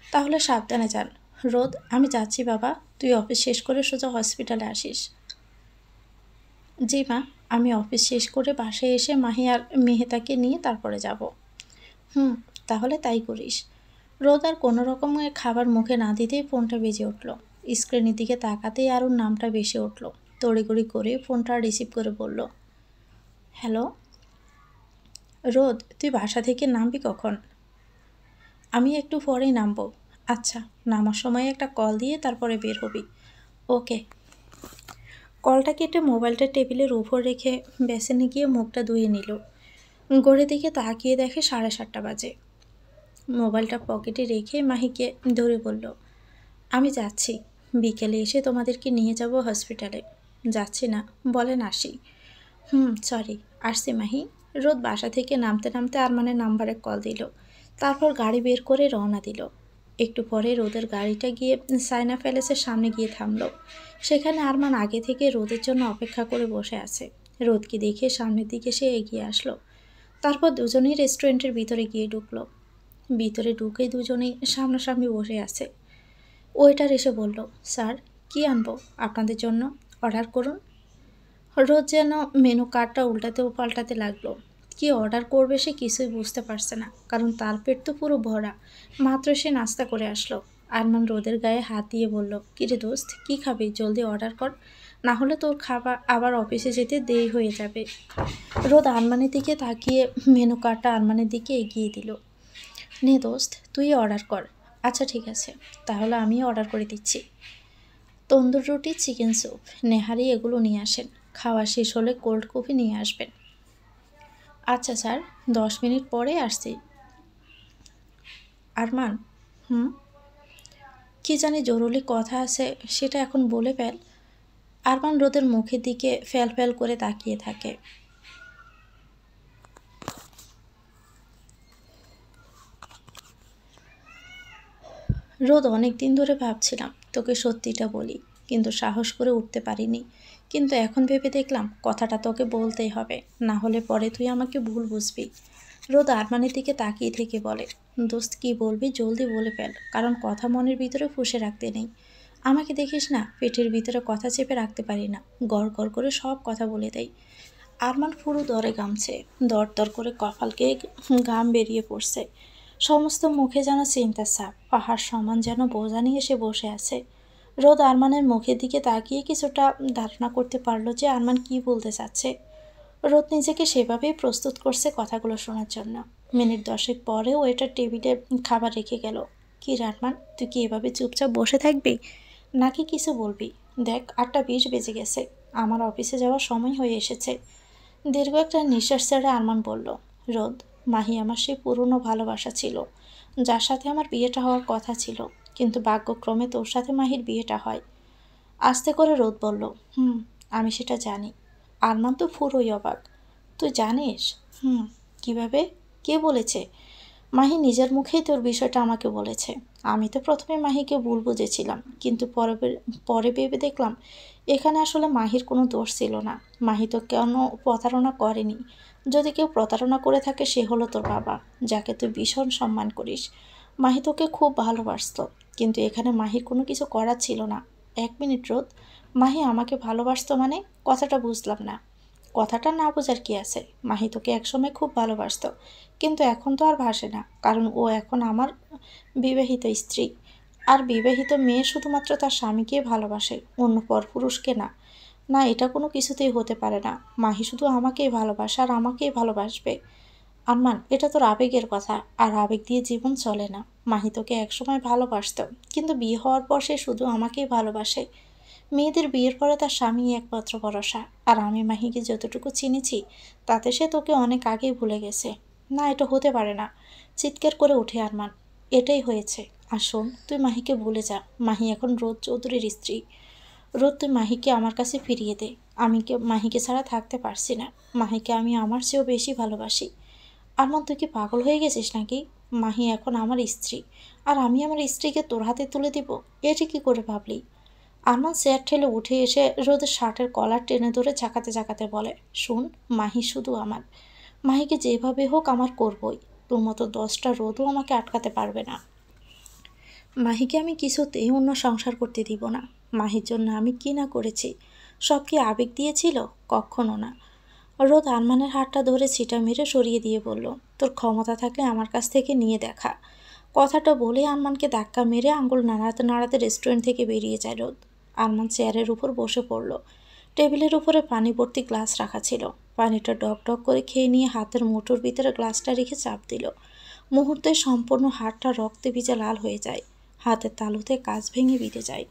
তাহলে সাবধানে যান। রোদ, আমি যাচ্ছি বাবা, তুই অফিস শেষ করে সোজা হসপিটালে আসিস। জি মা, আমি অফিস শেষ করে বাসায় এসে মাহি আর মেহেতাকে নিয়ে তারপরে যাব। হুম, তাহলে তাই করিস। রোদ আর কোনো রকমের খাবার মুখে না দিতেই ফোনটা বেজে উঠল। স্ক্রিনের দিকে তাকাতেই আরও নামটা বেশি উঠল। তড়িঘড়ি করে ফোনটা রিসিভ করে বলল, হ্যালো রোদ, তুই বাসা থেকে নামবি কখন? আমি একটু পরেই নামবো। আচ্ছা, নামার সময় একটা কল দিয়ে তারপরে বের হবি। ওকে। কলটা কেটে মোবাইলটা টেবিলের উপর রেখে বেসিনে গিয়ে মুখটা ধুয়ে নিল। ঘড়ির দিকে তাকিয়ে দেখে 7:30 বাজে। মোবাইলটা পকেটে রেখে মাহিকে ধরে বলল, আমি যাচ্ছি, বিকেলে এসে তোমাদেরকে নিয়ে যাব হসপিটালে। যাচ্ছি না, বলেন আসি। সরি, আসছি মাহি। রোদ বাসা থেকে নামতে নামতে আরমানের নাম্বারে কল দিল। তারপর গাড়ি বের করে রওনা দিল। একটু পরে রোদের গাড়িটা গিয়ে সাইনা প্যালেসের সামনে গিয়ে থামলো। সেখানে আরমান আগে থেকে রোদের জন্য অপেক্ষা করে বসে আছে। রোদকে দেখে সামনের দিকে সে এগিয়ে আসলো। তারপর দুজনেই রেস্টুরেন্টের ভিতরে গিয়ে ঢুকলো। ভিতরে ঢুকেই দুজনেই সামনাসামনি বসে আছে। ওয়েটার এসে বলল, স্যার, কি আনবো আপনাদের জন্য? অর্ডার করুন। রোজ যেন মেনু কার্ডটা উল্টাতে ও পাল্টাতে লাগলো। কি অর্ডার করবে সে কিছুই বুঝতে পারছে না, কারণ তার পেট তো পুরো ভরা। মাত্র সে নাস্তা করে আসলো। আরমান রোদের গায়ে হাত দিয়ে বলল, কিরে দোস্ত, কি খাবি? জলদি অর্ডার কর, না হলে তোর খাবার আবার অফিসে যেতে দেরি হয়ে যাবে। রোদ আরমানের দিকে তাকিয়ে মেনু কার্ডটা আরমানের দিকে এগিয়ে দিল। নে দোস্ত, তুই অর্ডার কর। আচ্ছা ঠিক আছে, তাহলে আমি অর্ডার করে দিচ্ছি। তন্দুর রুটি, চিকেন স্যুপ, নেহারি এগুলো নিয়ে আসেন। খাওয়া শেষ হলে কোল্ড কফি নিয়ে আসবেন। আচ্ছা স্যার, 10 মিনিট পরে আসছি। আরমান, কি জানি জরুরি কথা আছে, সেটা এখন বলে ফেল। আরমান রোদের মুখের দিকে ফ্যাল ফ্যাল করে তাকিয়ে থাকে। রোদ, অনেক দিন ধরে ভাবছিলাম তোকে সত্যিটা বলি, কিন্তু সাহস করে উঠতে পারিনি। কিন্তু এখন ভেবে দেখলাম কথাটা তোকে বলতেই হবে, না হলে পরে তুই আমাকে ভুল বুঝবি। রোদ আরমানের দিকে তাকিয়ে থেকে বলে, দোস্ত কি বলবি জলদি বলে ফেল, কারণ কথা মনের ভিতরে ফুঁসে রাখতে নেই। আমাকে দেখিস না, পেটের ভিতরে কথা চেপে রাখতে পারি না, গড় গড় করে সব কথা বলে দেয়। আরমান পুরো দরে গামছে, দর দর করে কপালকে ঘাম বেরিয়ে পড়ছে। সমস্ত মুখে যেন চিন্তার ছাপ, পাহাড় সমান যেন বোঝা নিয়ে এসে বসে আছে। রোদ আরমানের মুখের দিকে তাকিয়ে কিছুটা ধারণা করতে পারলো যে আরমান কি বলতে চাচ্ছে। রোদ নিজেকে সেভাবেই প্রস্তুত করছে কথাগুলো শোনার জন্য। মিনিট 10 পরেও ওয়েটার টেবিলে খাবার রেখে গেল। কি আরমান, তুই কি এভাবে চুপচাপ বসে থাকবি, নাকি কিছু বলবি? দেখ, 8:20 বেজে গেছে, আমার অফিসে যাওয়ার সময় হয়ে এসেছে। দীর্ঘ একটা নিঃশ্বাস ছেড়ে আরমান বলল, রোদ, মাহি আমার সেই পুরনো ভালোবাসা ছিল, যার সাথে আমার বিয়েটা হওয়ার কথা ছিল, কিন্তু ভাগ্যক্রমে তোর সাথে মাহির বিয়েটা হয়। আস্তে করে রোদ বলল, আমি সেটা জানি। আরমান তো পুরোই অবাক। তুই জানিস? কিভাবে? কে বলেছে? মাহি নিজের মুখেই তোর বিষয়টা আমাকে বলেছে। আমি তো প্রথমে মাহিকে ভুল বুঝেছিলাম, কিন্তু পরে ভেবে দেখলাম এখানে আসলে মাহির কোনো দোষ ছিল না। মাহি তো কেন প্রতারণা করেনি। যদি কেউ প্রতারণা করে থাকে সে হলো তোর বাবা, যাকে তুই ভীষণ সম্মান করিস। মাহি তোকে খুব ভালোবাসত, কিন্তু এখানে মাহির কোনো কিছু করার ছিল না। 1 মিনিট রোদ, মাহি আমাকে ভালোবাসত মানে? কথাটা বুঝলাম না। কথাটা না বোঝার কি আছে? মাহি তোকে একসময় খুব ভালোবাসত, কিন্তু এখন তো আর ভাসে না, কারণ ও এখন আমার বিবাহিত স্ত্রী। আর বিবাহিত মেয়ে শুধুমাত্র তার স্বামীকেই ভালোবাসে, অন্য পরপুরুষকে না। না, এটা কোনো কিছুতেই হতে পারে না। মাহি শুধু আমাকেই ভালোবাসে আর আমাকেই ভালোবাসবে। আরমান, এটা তোর আবেগের কথা, আর আবেগ দিয়ে জীবন চলে না। মাহি তোকে একসময় ভালোবাসত, কিন্তু বিয়ে হওয়ার পর সে শুধু আমাকেই ভালোবাসে। মেয়েদের বিয়ের পরে তার স্বামী একমাত্র ভরসা, আর আমি মাহিকে যতটুকু চিনেছি তাতে সে তোকে অনেক আগেই ভুলে গেছে। না, এটা হতে পারে না। চিৎকার করে উঠে আরমান, এটাই হয়েছে। আর শোন, তুই মাহিকে ভুলে যা। মাহি এখন রোদ চৌধুরীর স্ত্রী। রোদ, তুই মাহিকে আমার কাছে ফিরিয়ে দে। মাহিকে ছাড়া থাকতে পারছি না। মাহিকে আমি আমার চেয়েও বেশি ভালোবাসি। আরমান, তুই কি পাগল হয়ে গেছিস নাকি? মাহি এখন আমার স্ত্রী, আর আমি আমার স্ত্রীকে তোর হাতে তুলে দিব? এটি কি করে ভাবলি? আরমান চেয়ার ঠেলে উঠে এসে রোদের শার্টের কলার টেনে ধরে ঝাঁকাতে ঝাঁকাতে বলে, শোন, মাহি শুধু আমার। মাহিকে যেভাবে হোক আমার করবই। তোর মতো 10টা রোদও আমাকে আটকাতে পারবে না। মাহিকে আমি কিছুতেই অন্য সংসার করতে দিব না। মাহির জন্য আমি কি না করেছি, সব কি আবেগ দিয়েছিল? কখনো না। রোদ আরমানের হাতটা ধরে ছিটা মেরে সরিয়ে দিয়ে বলল, তোর ক্ষমতা থাকলে আমার কাছ থেকে নিয়ে দেখা। কথাটা বলে আরমানকে ধাক্কা মেরে আঙুল নাড়াতে নাড়াতে রেস্টুরেন্ট থেকে বেরিয়ে যায় রোদ। আরমান চেয়ারের উপর বসে পড়ল। টেবিলের উপরে পানি ভর্তি গ্লাস রাখা ছিল। পানিটা ডক ডক করে খেয়ে নিয়ে হাতের মুঠোর ভিতরে গ্লাসটা রেখে চাপ দিল। মুহূর্তে সম্পূর্ণ হাতটা রক্তে ভিজে লাল হয়ে যায়। হাতের তালুতে কাঁচ ভেঙে বিঁধে যায়।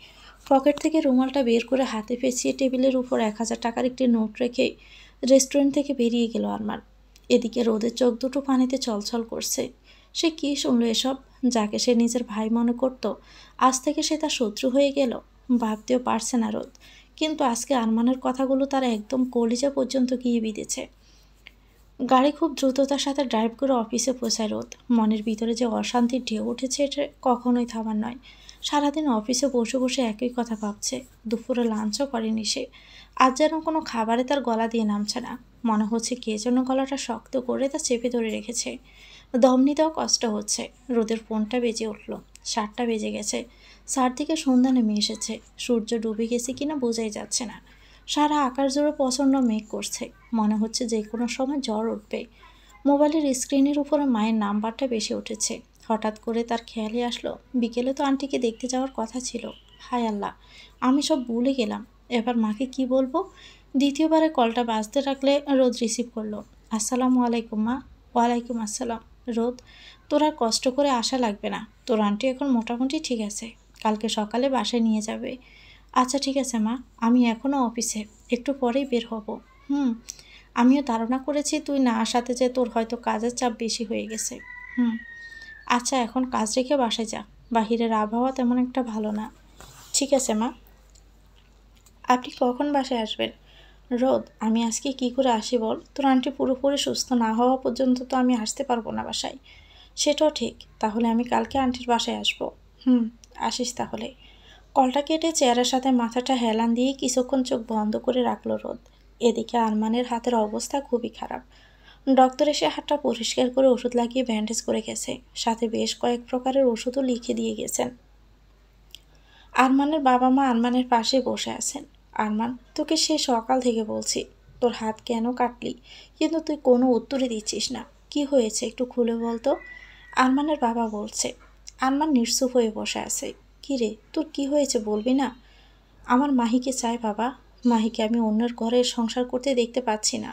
পকেট থেকে রুমালটা বের করে হাতে পেঁচিয়ে টেবিলের উপর 1000 টাকার একটি নোট রেখে রেস্টুরেন্ট থেকে বেরিয়ে গেল আরমান। এদিকে রোদের চোখ দুটো পানিতে ছলছল করছে। সে কি শুনল এসব? যাকে সে নিজের ভাই মনে করত, আজ থেকে সে তার শত্রু হয়ে গেল। ভাবতেও পারছে না রোদ, কিন্তু আজকে আরমানের কথাগুলো তার একদম কলিজা পর্যন্ত গিয়ে বিঁধেছে। গাড়ি খুব দ্রুততার সাথে ড্রাইভ করে অফিসে পৌঁছায় রোদ। মনের ভিতরে যে অশান্তির ঢেউ উঠেছে, এটা কখনোই থামার নয়। সারাদিন অফিসে বসে বসে একই কথা ভাবছে। দুপুরে লাঞ্চও করেনি সে। আজ যেন কোনো খাবারে তার গলা দিয়ে নামছে না। মনে হচ্ছে কে যেন গলাটা শক্ত করে তা চেপে ধরে রেখেছে। দম নিতেও কষ্ট হচ্ছে। রোদের ফোনটা বেজে উঠল। 7টা বেজে গেছে। চারদিকে সন্ধ্যা নেমে এসেছে। সূর্য ডুবে গেছে কিনা বোঝাই যাচ্ছে না। সারা আকাশ জুড়ে প্রচণ্ড মেঘ করছে। মনে হচ্ছে যে কোনো সময় ঝড় উঠবে। মোবাইলের স্ক্রিনের উপরে মায়ের নাম্বারটা বেশি উঠেছে। হঠাৎ করে তার খেয়ালে আসলো, বিকেলে তো আন্টিকে দেখতে যাওয়ার কথা ছিল। হায় আল্লাহ, আমি সব ভুলে গেলাম। এবার মাকে কি বলবো? দ্বিতীয়বারে কলটা বাজতে রাখলে রোদ রিসিভ করলো। আসসালামু আলাইকুম মা। ওয়ালাইকুম আসসালাম। রোদ, তোর আর কষ্ট করে আসা লাগবে না। তোর আন্টি এখন মোটামুটি ঠিক আছে। কালকে সকালে বাসায় নিয়ে যাবে। আচ্ছা ঠিক আছে মা, আমি এখনও অফিসে, একটু পরেই বের হব। হুম, আমিও ধারণা করেছি তুই না আসাতে যে তোর হয়তো কাজের চাপ বেশি হয়ে গেছে। হুম, আচ্ছা এখন কাজ রেখে বাসায় যা। বাহিরের আবহাওয়া তেমন একটা ভালো না। ঠিক আছে মা। আপনি কখন বাসায় আসবেন? রোদ, আমি আজকে কি করে আসি বল? তোর আন্টি পুরোপুরি সুস্থ না হওয়া পর্যন্ত তো আমি আসতে পারবো না বাসায়। সেটাও ঠিক, তাহলে আমি কালকে আন্টির বাসায় আসবো। হুম, আসিস তাহলে। কলটা কেটে চেয়ারের সাথে মাথাটা হেলান দিয়ে কিছুক্ষণ চোখ বন্ধ করে রাখলো রোদ। এদিকে আরমানের হাতের অবস্থা খুবই খারাপ। ডক্টর এসে হাতটা পরিষ্কার করে ওষুধ লাগিয়ে ব্যান্ডেজ করে গেছে। সাথে বেশ কয়েক প্রকারের ওষুধও লিখে দিয়ে গেছেন। আরমানের বাবা মা আরমানের পাশে বসে আছেন। আরমান, তোকে সে সকাল থেকে বলছি তোর হাত কেন কাটলি, কিন্তু তুই কোনো উত্তরই দিচ্ছিস না। কি হয়েছে একটু খুলে বলতো। আরমানের বাবা বলছে। আরমান নিশ্চুপ হয়ে বসে আছে। কি রে, তোর কি হয়েছে বলবি না? আমার মাহিকে চাই বাবা। মাহিকে আমি অন্যের ঘরে সংসার করতে দেখতে পাচ্ছি না।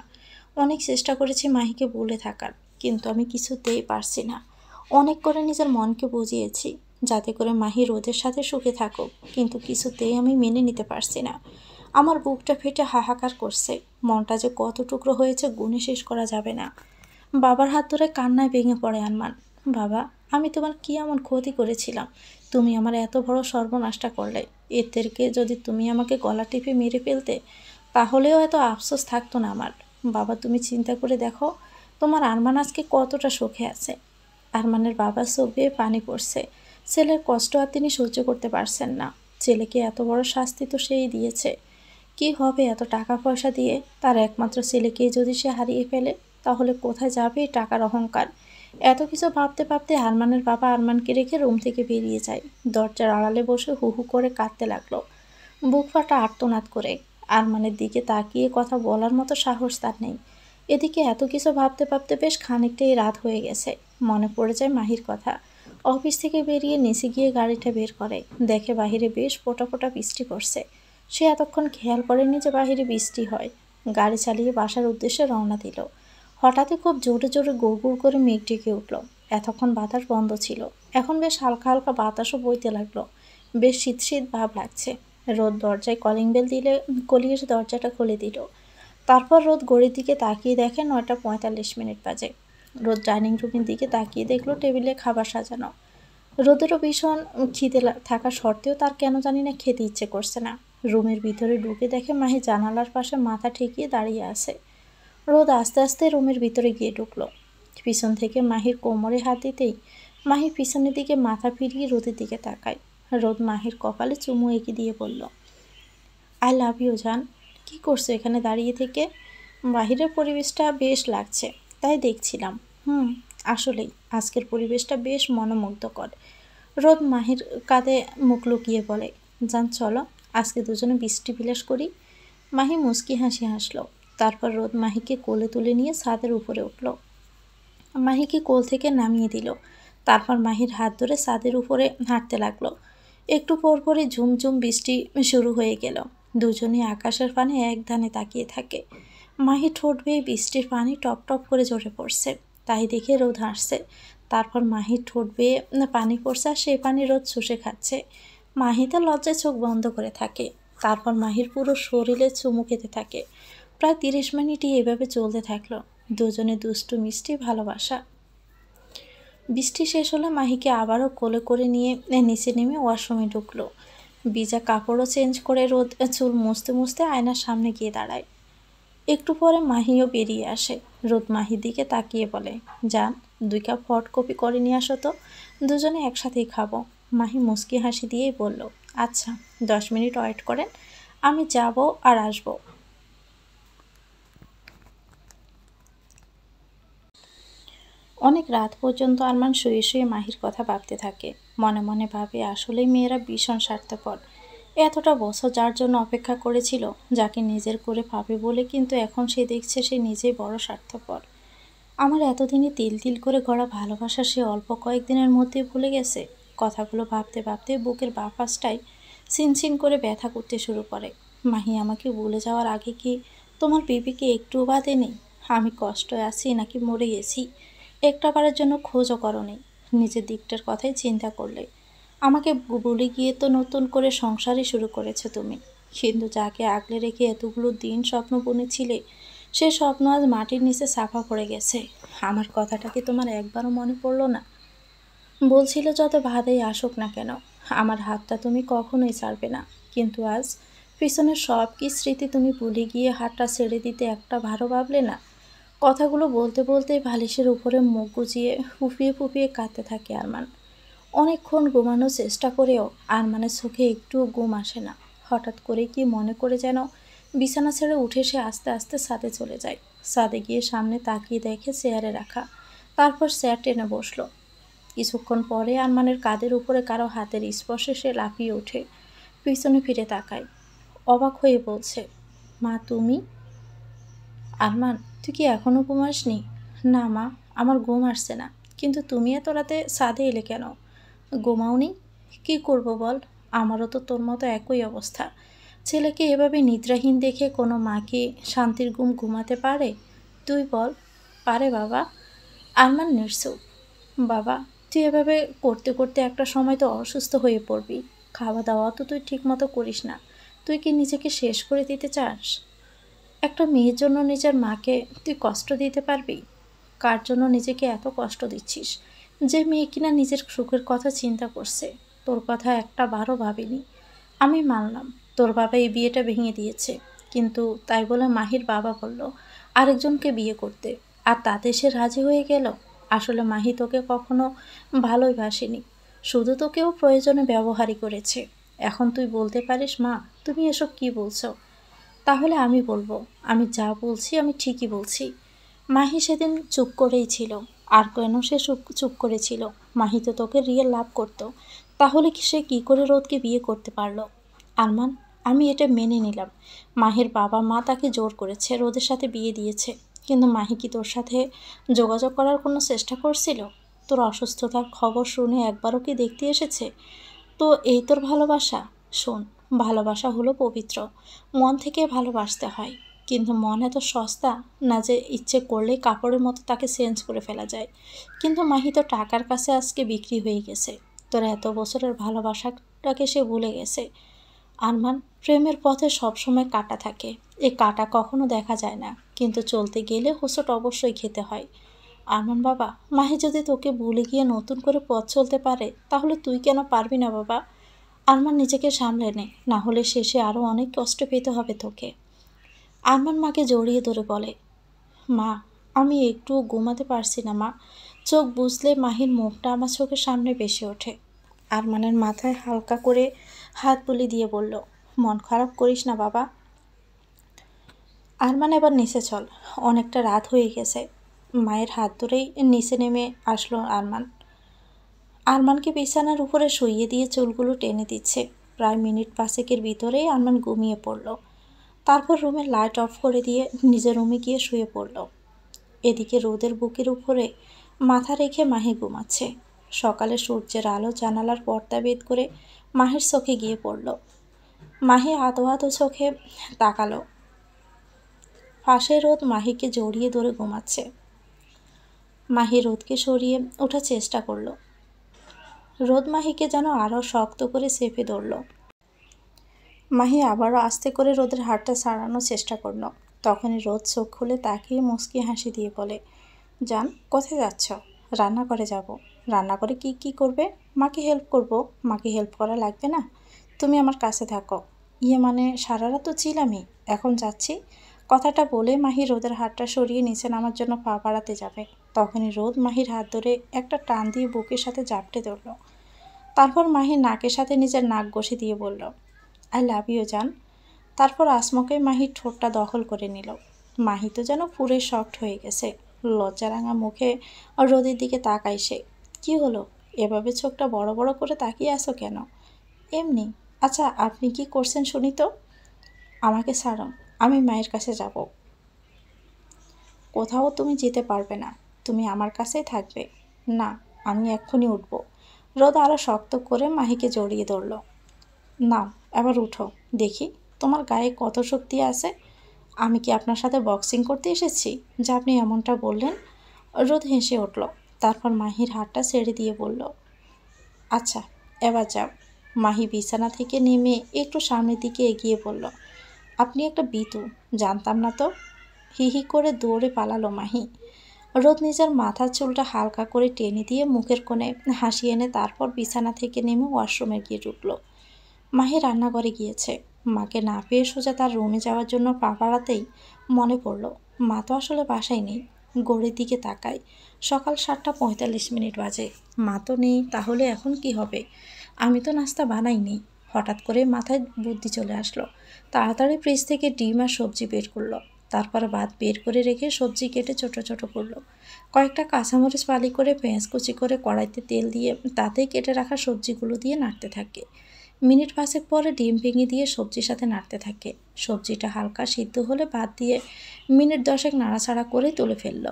অনেক চেষ্টা করেছি মাহিকে বলে থাকার, কিন্তু আমি কিছুতেই পারছি না। অনেক করে নিজের মনকে বুঝিয়েছি যাতে করে মাহি রোদের সাথে সুখে থাকুক, কিন্তু কিছুতেই আমি মেনে নিতে পারছি না। আমার বুকটা ফেটে হাহাকার করছে। মনটা যে কত টুকরো হয়েছে গুণে শেষ করা যাবে না। বাবার হাত ধরে কান্নায় ভেঙে পড়ে আরমান। বাবা, আমি তোমার কি এমন ক্ষতি করেছিলাম? তুমি আমার এত বড় সর্বনাশটা করলে। এর থেকে যদি তুমি আমাকে গলা টিপে মেরে ফেলতে, তাহলেও এত আফসোস থাকতো না আমার। বাবা, তুমি চিন্তা করে দেখো, তোমার আরমান আজকে কতটা সুখে আছে। আরমানের বাবার চোখ বেয়ে পানি পড়ছে। ছেলের কষ্ট আর তিনি সহ্য করতে পারছেন না। ছেলেকে এত বড় শাস্তি তো সেই দিয়েছে। কি হবে এত টাকা পয়সা দিয়ে? তার একমাত্র ছেলেকেই যদি সে হারিয়ে ফেলে, তাহলে কোথায় যাবে এই টাকার অহংকার? এত কিছু ভাবতে ভাবতে আরমানের বাবা আরমানকে রেখে রুম থেকে বেরিয়ে যায়। দরজার আড়ালে বসে হু হু করে কাঁদতে লাগলো, বুক ফাটা আর্তনাদ করে। আরমানের দিকে তাকিয়ে কথা বলার মতো সাহস তার নেই। এদিকে এত কিছু ভাবতে ভাবতে বেশ খানিকটাই রাত হয়ে গেছে। মনে পড়ে যায় মাহির কথা। অফিস থেকে বেরিয়ে নিচে গিয়ে গাড়িটা বের করে, দেখে বাহিরে বেশ ফোঁটা ফোঁটা বৃষ্টি পড়ছে। সে এতক্ষণ খেয়াল করেনি যে বাহিরে বৃষ্টি হয়। গাড়ি চালিয়ে বাসার উদ্দেশ্যে রওনা দিল। হঠাৎই খুব জোরে জোরে গুড় করে মেঘ ডেকে উঠল। এতক্ষণ বাতাস বন্ধ ছিল, এখন বেশ হালকা হালকা বাতাসও বইতে লাগলো। বেশ শীত শীত ভাব লাগছে। রোদ দরজায় কলিং বেল দিলে কলিয়ে দরজাটা খুলে দিল। তারপর রোদ ঘড়ির দিকে তাকিয়ে দেখে 9টা 45 বাজে। রোদ ডাইনিং রুমের দিকে তাকিয়ে দেখলো টেবিলে খাবার সাজানো। রোদেরও ভীষণ খিদে থাকা সত্ত্বেও তার কেন জানি না খেতে ইচ্ছে করছে না। রুমের ভিতরে ঢুকে দেখে মাহি জানালার পাশে মাথা ঠেকিয়ে দাঁড়িয়ে আছে। রোদ আস্তে আস্তে রুমের ভিতরে গিয়ে ঢুকলো। পিছন থেকে মাহির কোমরে হাত দিতেই মাহি পিছনের দিকে মাথা ফিরিয়ে রোদের দিকে তাকায়। রোদ মাহির কপালে চুমু এঁকে দিয়ে বলল, আই লাভ ইউ জান। কী করছো এখানে দাঁড়িয়ে থেকে? বাহিরের পরিবেশটা বেশ লাগছে, তাই দেখছিলাম। আসলেই আজকের পরিবেশটা বেশ মনোমুগ্ধকর। রোদ মাহির কাঁধে মুখ লুকিয়ে বলে, জান চলো আজকে দুজনে বৃষ্টি বিলাস করি। মাহি মুচকি হাসি হাসলো। তারপর রোদ মাহিকে কোলে তুলে নিয়ে ছাদের উপরে উঠল। মাহিকে কোল থেকে নামিয়ে দিল। তারপর মাহির হাত ধরে ছাদের উপরে হাঁটতে লাগলো। একটু পরপরই ঝুমঝুম বৃষ্টি শুরু হয়ে গেল। দুজনে আকাশের পানে এক ধানে তাকিয়ে থাকে। মাহি ঠোঁট বেয়ে বৃষ্টির পানি টপ টপ করে ঝরে পড়ছে, তাই দেখে রোদ হাসছে। তারপর মাহির ঠোঁট বেয়ে পানি পড়ছে আর সেই পানি রোদ চুষে খাচ্ছে। মাহি তো লজ্জায় চোখ বন্ধ করে থাকে। তারপর মাহির পুরো শরীরে চুমু খেতে থাকে। প্রায় 30 মিনিটই এভাবে চলতে থাকলো। দুজনে দুষ্টু মিষ্টি ভালোবাসা। বৃষ্টি শেষ হলে মাহিকে আবারও কোলে করে নিয়ে নিচে নেমে ওয়াশরুমে ঢুকলো। ভিজা কাপড়ও চেঞ্জ করে রোদ চুল মুছতে মুছতে আয়নার সামনে গিয়ে দাঁড়ায়। একটু পরে মাহিও বেরিয়ে আসে। রোদ মাহির দিকে তাকিয়ে বলে, যান 2 কাপ হট কফি করে নিয়ে আসো তো, দুজনে একসাথেই খাবো। মাহি মুচকি হাসি দিয়েই বলল, আচ্ছা 10 মিনিট ওয়েট করেন, আমি যাব আর আসবো। অনেক রাত পর্যন্ত আরমান শুয়ে শুয়ে মাহির কথা ভাবতে থাকে। মনে মনে ভাবে আসলেই মেয়েরা ভীষণ স্বার্থপর। এতটা বছর যার জন্য অপেক্ষা করেছিল, যাকে নিজের করে পাবে বলে, কিন্তু এখন সে দেখছে সে নিজেই বড় স্বার্থপর। আমার এতদিনে তিল তিল করে গড়া ভালোবাসা সে অল্প কয়েকদিনের মধ্যেই ভুলে গেছে। কথাগুলো ভাবতে ভাবতে বুকের বাঁ পাশটায় ছিনছিন করে ব্যথা করতে শুরু করে। মাহি আমাকে ভুলে যাওয়ার আগে কি তোমার বিবিকে একটুও বাদে নেই? আমি কষ্টে আছি নাকি মরে গেছি একটাবারের জন্য খোঁজও করনি। নিজের দিকটার কথাই চিন্তা করলে। আমাকে ভুলে গিয়ে তো নতুন করে সংসারই শুরু করেছে তুমি। কিন্তু যাকে আগলে রেখে এতগুলো দিন স্বপ্ন বুনেছিলে, সে স্বপ্ন আজ মাটির নিচে চাপা পড়ে গেছে। আমার কথাটা কি তোমার একবারও মনে পড়লো না? বলছিল যত বাধাই আসুক না কেন, আমার হাতটা তুমি কখনোই ছাড়বে না। কিন্তু আজ পিছনের সব কি স্মৃতি তুমি ভুলে গিয়ে হাতটা ছেড়ে দিতে একটা ভারও ভাবলে না? কথাগুলো বলতে বলতে বালিশের উপরে মুখ গুজিয়ে ফুপিয়ে ফুপিয়ে কাঁদতে থাকে আরমান। অনেকক্ষণ ঘুমানোর চেষ্টা করেও আরমানের চোখে একটুও ঘুম আসে না। হঠাৎ করে কি মনে করে যেন বিছানা ছেড়ে উঠে সে আস্তে আস্তে ছাদে চলে যায়। ছাদে গিয়ে সামনে তাকিয়ে দেখে চেয়ারে রাখা। তারপর চেয়ার টেনে বসলো। কিছুক্ষণ পরে আরমানের কাঁধের উপরে কারো হাতের স্পর্শে সে লাফিয়ে ওঠে। পিছনে ফিরে তাকায়। অবাক হয়ে বলছে, মা তুমি? আরমান, তুই কি এখনও ঘুমাসনি? না মা, আমার ঘুম আসছে না। কিন্তু তুমি এত রাতে ছাদে এলে কেন? ঘুমাওনি? কি করব বল, আমারও তো তোর মতো একই অবস্থা। ছেলেকে এভাবে নিদ্রাহীন দেখে কোনো মা কি শান্তির ঘুম ঘুমাতে পারে? তুই বল, পারে বাবা? আরমান নির্চুপ। বাবা, তুই এভাবে করতে করতে একটা সময় তো অসুস্থ হয়ে পড়বি। খাওয়া দাওয়া তো তুই ঠিক মতো করিস না। তুই কি নিজেকে শেষ করে দিতে চাস? একটা মেয়ের জন্য নিজের মাকে তুই কষ্ট দিতে পারবি? কার জন্য নিজেকে এত কষ্ট দিচ্ছিস? যে মেয়ে কিনা নিজের সুখের কথা চিন্তা করছে। তোর কথা একটা বারও ভাবিনি। আমি মানলাম তোর বাবা এই বিয়েটা ভেঙে দিয়েছে, কিন্তু তাই বলে মাহির বাবা বলল আরেকজনকে বিয়ে করতে, আর তাতে সে রাজি হয়ে গেল। আসলে মাহি তোকে কখনো ভালোই বাসেনি, শুধু তোকেও প্রয়োজনে ব্যবহারই করেছে। এখন তুই বলতে পারিস মা, তুমি এসব কি বলছো? তাহলে আমি বলবো, আমি যা বলছি আমি ঠিকই বলছি। মাহি সেদিন চুপ করেই ছিল। আর কেন সে চুপ করেছিল? মাহি তো তোকে রিয়েল লাভ করতো। তাহলে কি সে কী করে রোদকে বিয়ে করতে পারলো? আরমান, আমি এটা মেনে নিলাম। মাহির বাবা মা তাকে জোর করেছে, রোদের সাথে বিয়ে দিয়েছে। কিন্তু মাহি কি তোর সাথে যোগাযোগ করার কোনো চেষ্টা করছিল? তোর অসুস্থতার খবর শুনে একবারও কি দেখতে এসেছে? তো এই তোর ভালোবাসা? শোন, ভালোবাসা হলো পবিত্র। মন থেকে ভালোবাসতে হয়। কিন্তু মন এত সস্তা না যে ইচ্ছে করলেই কাপড়ের মতো তাকে চেঞ্জ করে ফেলা যায়। কিন্তু মাহি তো টাকার কাছে আজকে বিক্রি হয়ে গেছে। তোর এত বছরের ভালোবাসাটাকে সে ভুলে গেছে। আরমান, প্রেমের পথে সবসময় কাঁটা থাকে। এই কাঁটা কখনো দেখা যায় না, কিন্তু চলতে গেলে হোঁচট অবশ্যই খেতে হয়। আরমান বাবা, মাহি যদি তোকে ভুলে গিয়ে নতুন করে পথ চলতে পারে, তাহলে তুই কেন পারবি না বাবা? আরমান নিজেকে সামলে নে, না হলে শেষে আরও অনেক কষ্ট পেতে হবে তোকে। আরমান মাকে জড়িয়ে ধরে বলে, মা, আমি একটুও ঘুমাতে পারছি না মা। চোখ বুজলে মাহির মুখটা আমার চোখের সামনে ভেসে ওঠে। আরমানের মাথায় হালকা করে হাত বুলি দিয়ে বলল, মন খারাপ করিস না বাবা। আরমান, এবার নিচে চল, অনেকটা রাত হয়ে গেছে। মায়ের হাত ধরেই নিচে নেমে আসলো আরমান। আরমানকে বিছানার উপরে শুইয়ে দিয়ে চুলগুলো টেনে দিচ্ছে। প্রায় মিনিট 5 ভিতরেই আরমান ঘুমিয়ে পড়ল। তারপর রুমের লাইট অফ করে দিয়ে নিজের রুমে গিয়ে শুয়ে পড়ল। এদিকে রোদের বুকের উপরে মাথা রেখে মাহি ঘুমাচ্ছে। সকালে সূর্যের আলো জানালার পর্দা ভেদ করে মাহির চোখে গিয়ে পড়ল। মাহি আদো আদো চোখে তাকালো। পাশে রোদ মাহিকে জড়িয়ে ধরে ঘুমাচ্ছে। মাহি রোদকে সরিয়ে ওঠার চেষ্টা করলো। রোদ মাহিকে যেন আরও শক্ত করে চেপে ধরল। মাহি আবারও আস্তে করে রোদের হাতটা ছাড়ানোর চেষ্টা করল। তখনই রোদ চোখ খুলে তাকিয়ে মুচকি হাসি দিয়ে বলে, জান, কোথায় যাচ্ছ? রান্নাঘরে যাব। রান্নাঘরে কি করবে? মাকে হেল্প করব। মাকে হেল্প করা লাগবে না, তুমি আমার কাছে থাকো। মানে সারা রাত তো ছিলামই, এখন যাচ্ছি। কথাটা বলে মাহি রোদের হাতটা সরিয়ে নিচে নামার জন্য পা বাড়াতে যাবে। তখনই রোদ মাহির হাত ধরে একটা টান দিয়ে বুকের সাথে জাপটে ধরল। তারপর মাহির নাকের সাথে নিজের নাক ঘষে দিয়ে বলল, আই লাভ ইউ জান। তারপর আসমকে মাহির ঠোঁটটা দখল করে নিল। মাহি তো যেন পুরোই শক্ট হয়ে গেছে। লজ্জারাঙা মুখে রোদের দিকে তাকায় সে। কি হলো, এভাবে চোখটা বড় বড় করে তাকিয়ে আসো কেন? এমনি। আচ্ছা, আপনি কি করছেন শুনি তো? আমাকে ছাড়ুন, আমি মায়ের কাছে যাব। কোথাও তুমি যেতে পারবে না, তুমি আমার কাছেই থাকবে। না, আমি এক্ষুনি উঠব। রোদ আরও শক্ত করে মাহিকে জড়িয়ে ধরল। নাও, এবার উঠো, দেখি তোমার গায়ে কত শক্তি আছে। আমি কি আপনার সাথে বক্সিং করতে এসেছি যা আপনি এমনটা বললেন? রোদ হেসে উঠল। তারপর মাহির হাতটা ছেড়ে দিয়ে বলল, আচ্ছা, এবার যাও। মাহি বিছানা থেকে নেমে একটু সামনের দিকে এগিয়ে বলল, আপনি একটা বিতু, জানতাম না তো। হি করে দৌড়ে পালালো মাহি। রোদ নিজের মাথার চুলটা হালকা করে টেনে দিয়ে মুখের কোণে হাসি এনে তারপর বিছানা থেকে নেমে ওয়াশরুমে গিয়ে ঢুকলো। মাহি রান্নাঘরে গিয়েছে। মাকে না পেয়ে সোজা তার রুমে যাওয়ার জন্য পা বাড়াতেই মনে পড়ল মা তো আসলে বাসায় নেই। ঘড়ির দিকে তাকায়, সকাল 7:45 বাজে। মা তো নেই, তাহলে এখন কি হবে? আমি তো নাস্তা বানাইনি। হঠাৎ করে মাথায় বুদ্ধি চলে আসলো। তাড়াতাড়ি ফ্রিজ থেকে ডিম আর সবজি বের করলো। তারপর ভাত বের করে রেখে সবজি কেটে ছোট ছোট করলো। কয়েকটা কাঁচামরিচ ফালি করে পেঁয়াজ কুচি করে কড়াইতে তেল দিয়ে তাতেই কেটে রাখা সবজিগুলো দিয়ে নাড়তে থাকে। মিনিট 5 পরে ডিম ভেঙে দিয়ে সবজির সাথে নাড়তে থাকে। সবজিটা হালকা সিদ্ধ হলে ভাত দিয়ে মিনিট 10 নাড়াচাড়া করে তুলে ফেলল।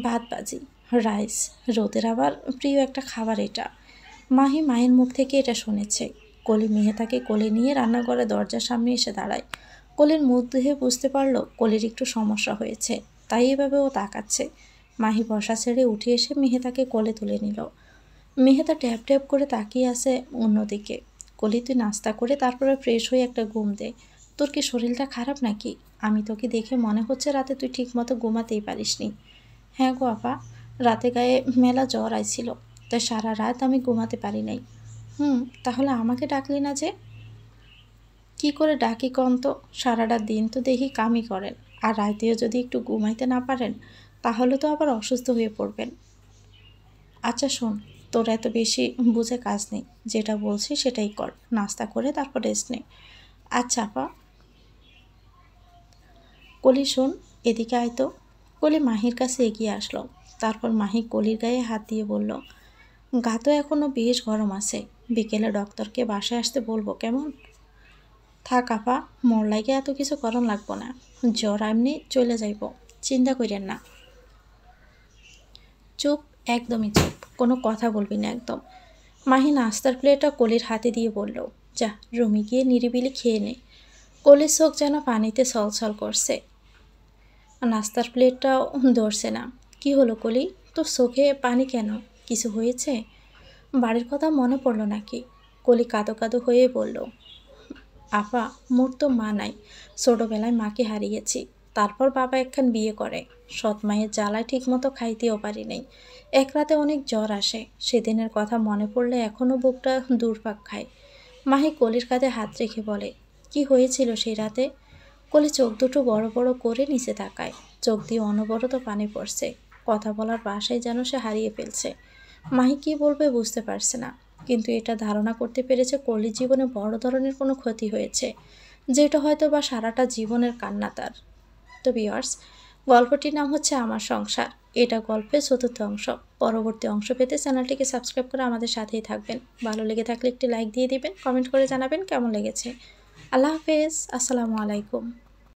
ভাত ভাজি, রাইস, রোদের আবার প্রিয় একটা খাবার এটা। মাহি মায়ের মুখ থেকে এটা শুনেছে। কলি মেহেতাকে কোলে নিয়ে রান্নাঘরে দরজার সামনে এসে দাঁড়ায়। কলির মুখ দেখে বুঝতে পারল কলির একটু সমস্যা হয়েছে, তাই এভাবে ও তাকাচ্ছে। মাহি বসা ছেড়ে উঠে এসে মেহেতাকে কোলে তুলে নিল। মেহেতা ট্যাপ ট্যাপ করে তাকিয়ে আছে অন্যদিকে। কলি, তুই নাস্তা করে তারপরে ফ্রেশ হয়ে একটা ঘুম দে। তোর কি শরীরটা খারাপ নাকি? আমি তোকে দেখে মনে হচ্ছে রাতে তুই ঠিকমতো ঘুমাতেই পারিসনি। হ্যাঁ গো আপা, রাতে গায়ে মেলা জ্বর আইছিল, তাই সারা রাত আমি ঘুমাতে পারি নাই। তাহলে আমাকে ডাকলি না যে? কি করে ডাকি কন তো? সারাটা দিন তো দেখি কামই করেন, আর রাতেও যদি একটু ঘুমাইতে না পারেন তাহলে তো আবার অসুস্থ হয়ে পড়বেন। আচ্ছা শোন, তোর এত বেশি বুঝে কাজ নেই, যেটা বলছি সেটাই কর। নাস্তা করে তারপর রেস্ট নে। আচ্ছা আপা। কলি শোন, এদিকে আয় তো। কলি মাহির কাছে এগিয়ে আসলো। তারপর মাহি কলির গায়ে হাত দিয়ে বলল, গা তো এখনও বেশ গরম আছে, বিকেলে ডক্টরকে বাসায় আসতে বলবো কেমন? থাক আপা, মোর লাগে এত কিছু করণ লাগবো না। জ্বর এমনি চলে যাইব, চিন্তা করেন না। চুপ, একদমই চুপ, কোনো কথা বলবি না একদম। মাহি নাস্তার প্লেটটা কলির হাতে দিয়ে বলল, যা রুমে গিয়ে নিরিবিলি খেয়ে নে। কলির চোখ যেন পানিতে ছলছল করছে। নাস্তার প্লেটটাও ধরছে না। কি হলো কলি, তোর চোখে পানি কেন? কিছু হয়েছে? বাড়ির কথা মনে পড়লো নাকি? কলি কাঁদো কাঁদো হয়ে বলল, আপা, মোর তো মা নাই। ছোটোবেলায় মাকে হারিয়েছি। তারপর বাবা একখান বিয়ে করে। সৎ মায়ের জ্বালায় ঠিকমতো খাইতেও পারি নাই। এক রাতে অনেক জ্বর আসে। সেদিনের কথা মনে পড়লে এখনও বুকটা দুরপাক খায়। মাহি কলির কাঁধে হাত রেখে বলে, কি হয়েছিল সেই রাতে? কলি চোখ দুটো বড় বড় করে নিচে তাকায়। চোখ দিয়ে অনবরত পানি পড়ছে। কথা বলার ভাষায় যেন সে হারিয়ে ফেলছে। মাহি কি বলবে বুঝতে পারছে না, কিন্তু এটা ধারণা করতে পেরেছে কলির জীবনে বড় ধরনের কোনো ক্ষতি হয়েছে, যেটা হয়তো বা সারাটা জীবনের কান্না তার। তো ভিউয়ার্স, গল্পটির নাম হচ্ছে আমার সংসার। এটা গল্পের চতুর্থ অংশ। পরবর্তী অংশ পেতে চ্যানেলটিকে সাবস্ক্রাইব করে আমাদের সাথেই থাকবেন। ভালো লেগে থাকলে একটি লাইক দিয়ে দিবেন, কমেন্ট করে জানাবেন কেমন লেগেছে। আল্লাহ হাফেজ, আসসালামু আলাইকুম।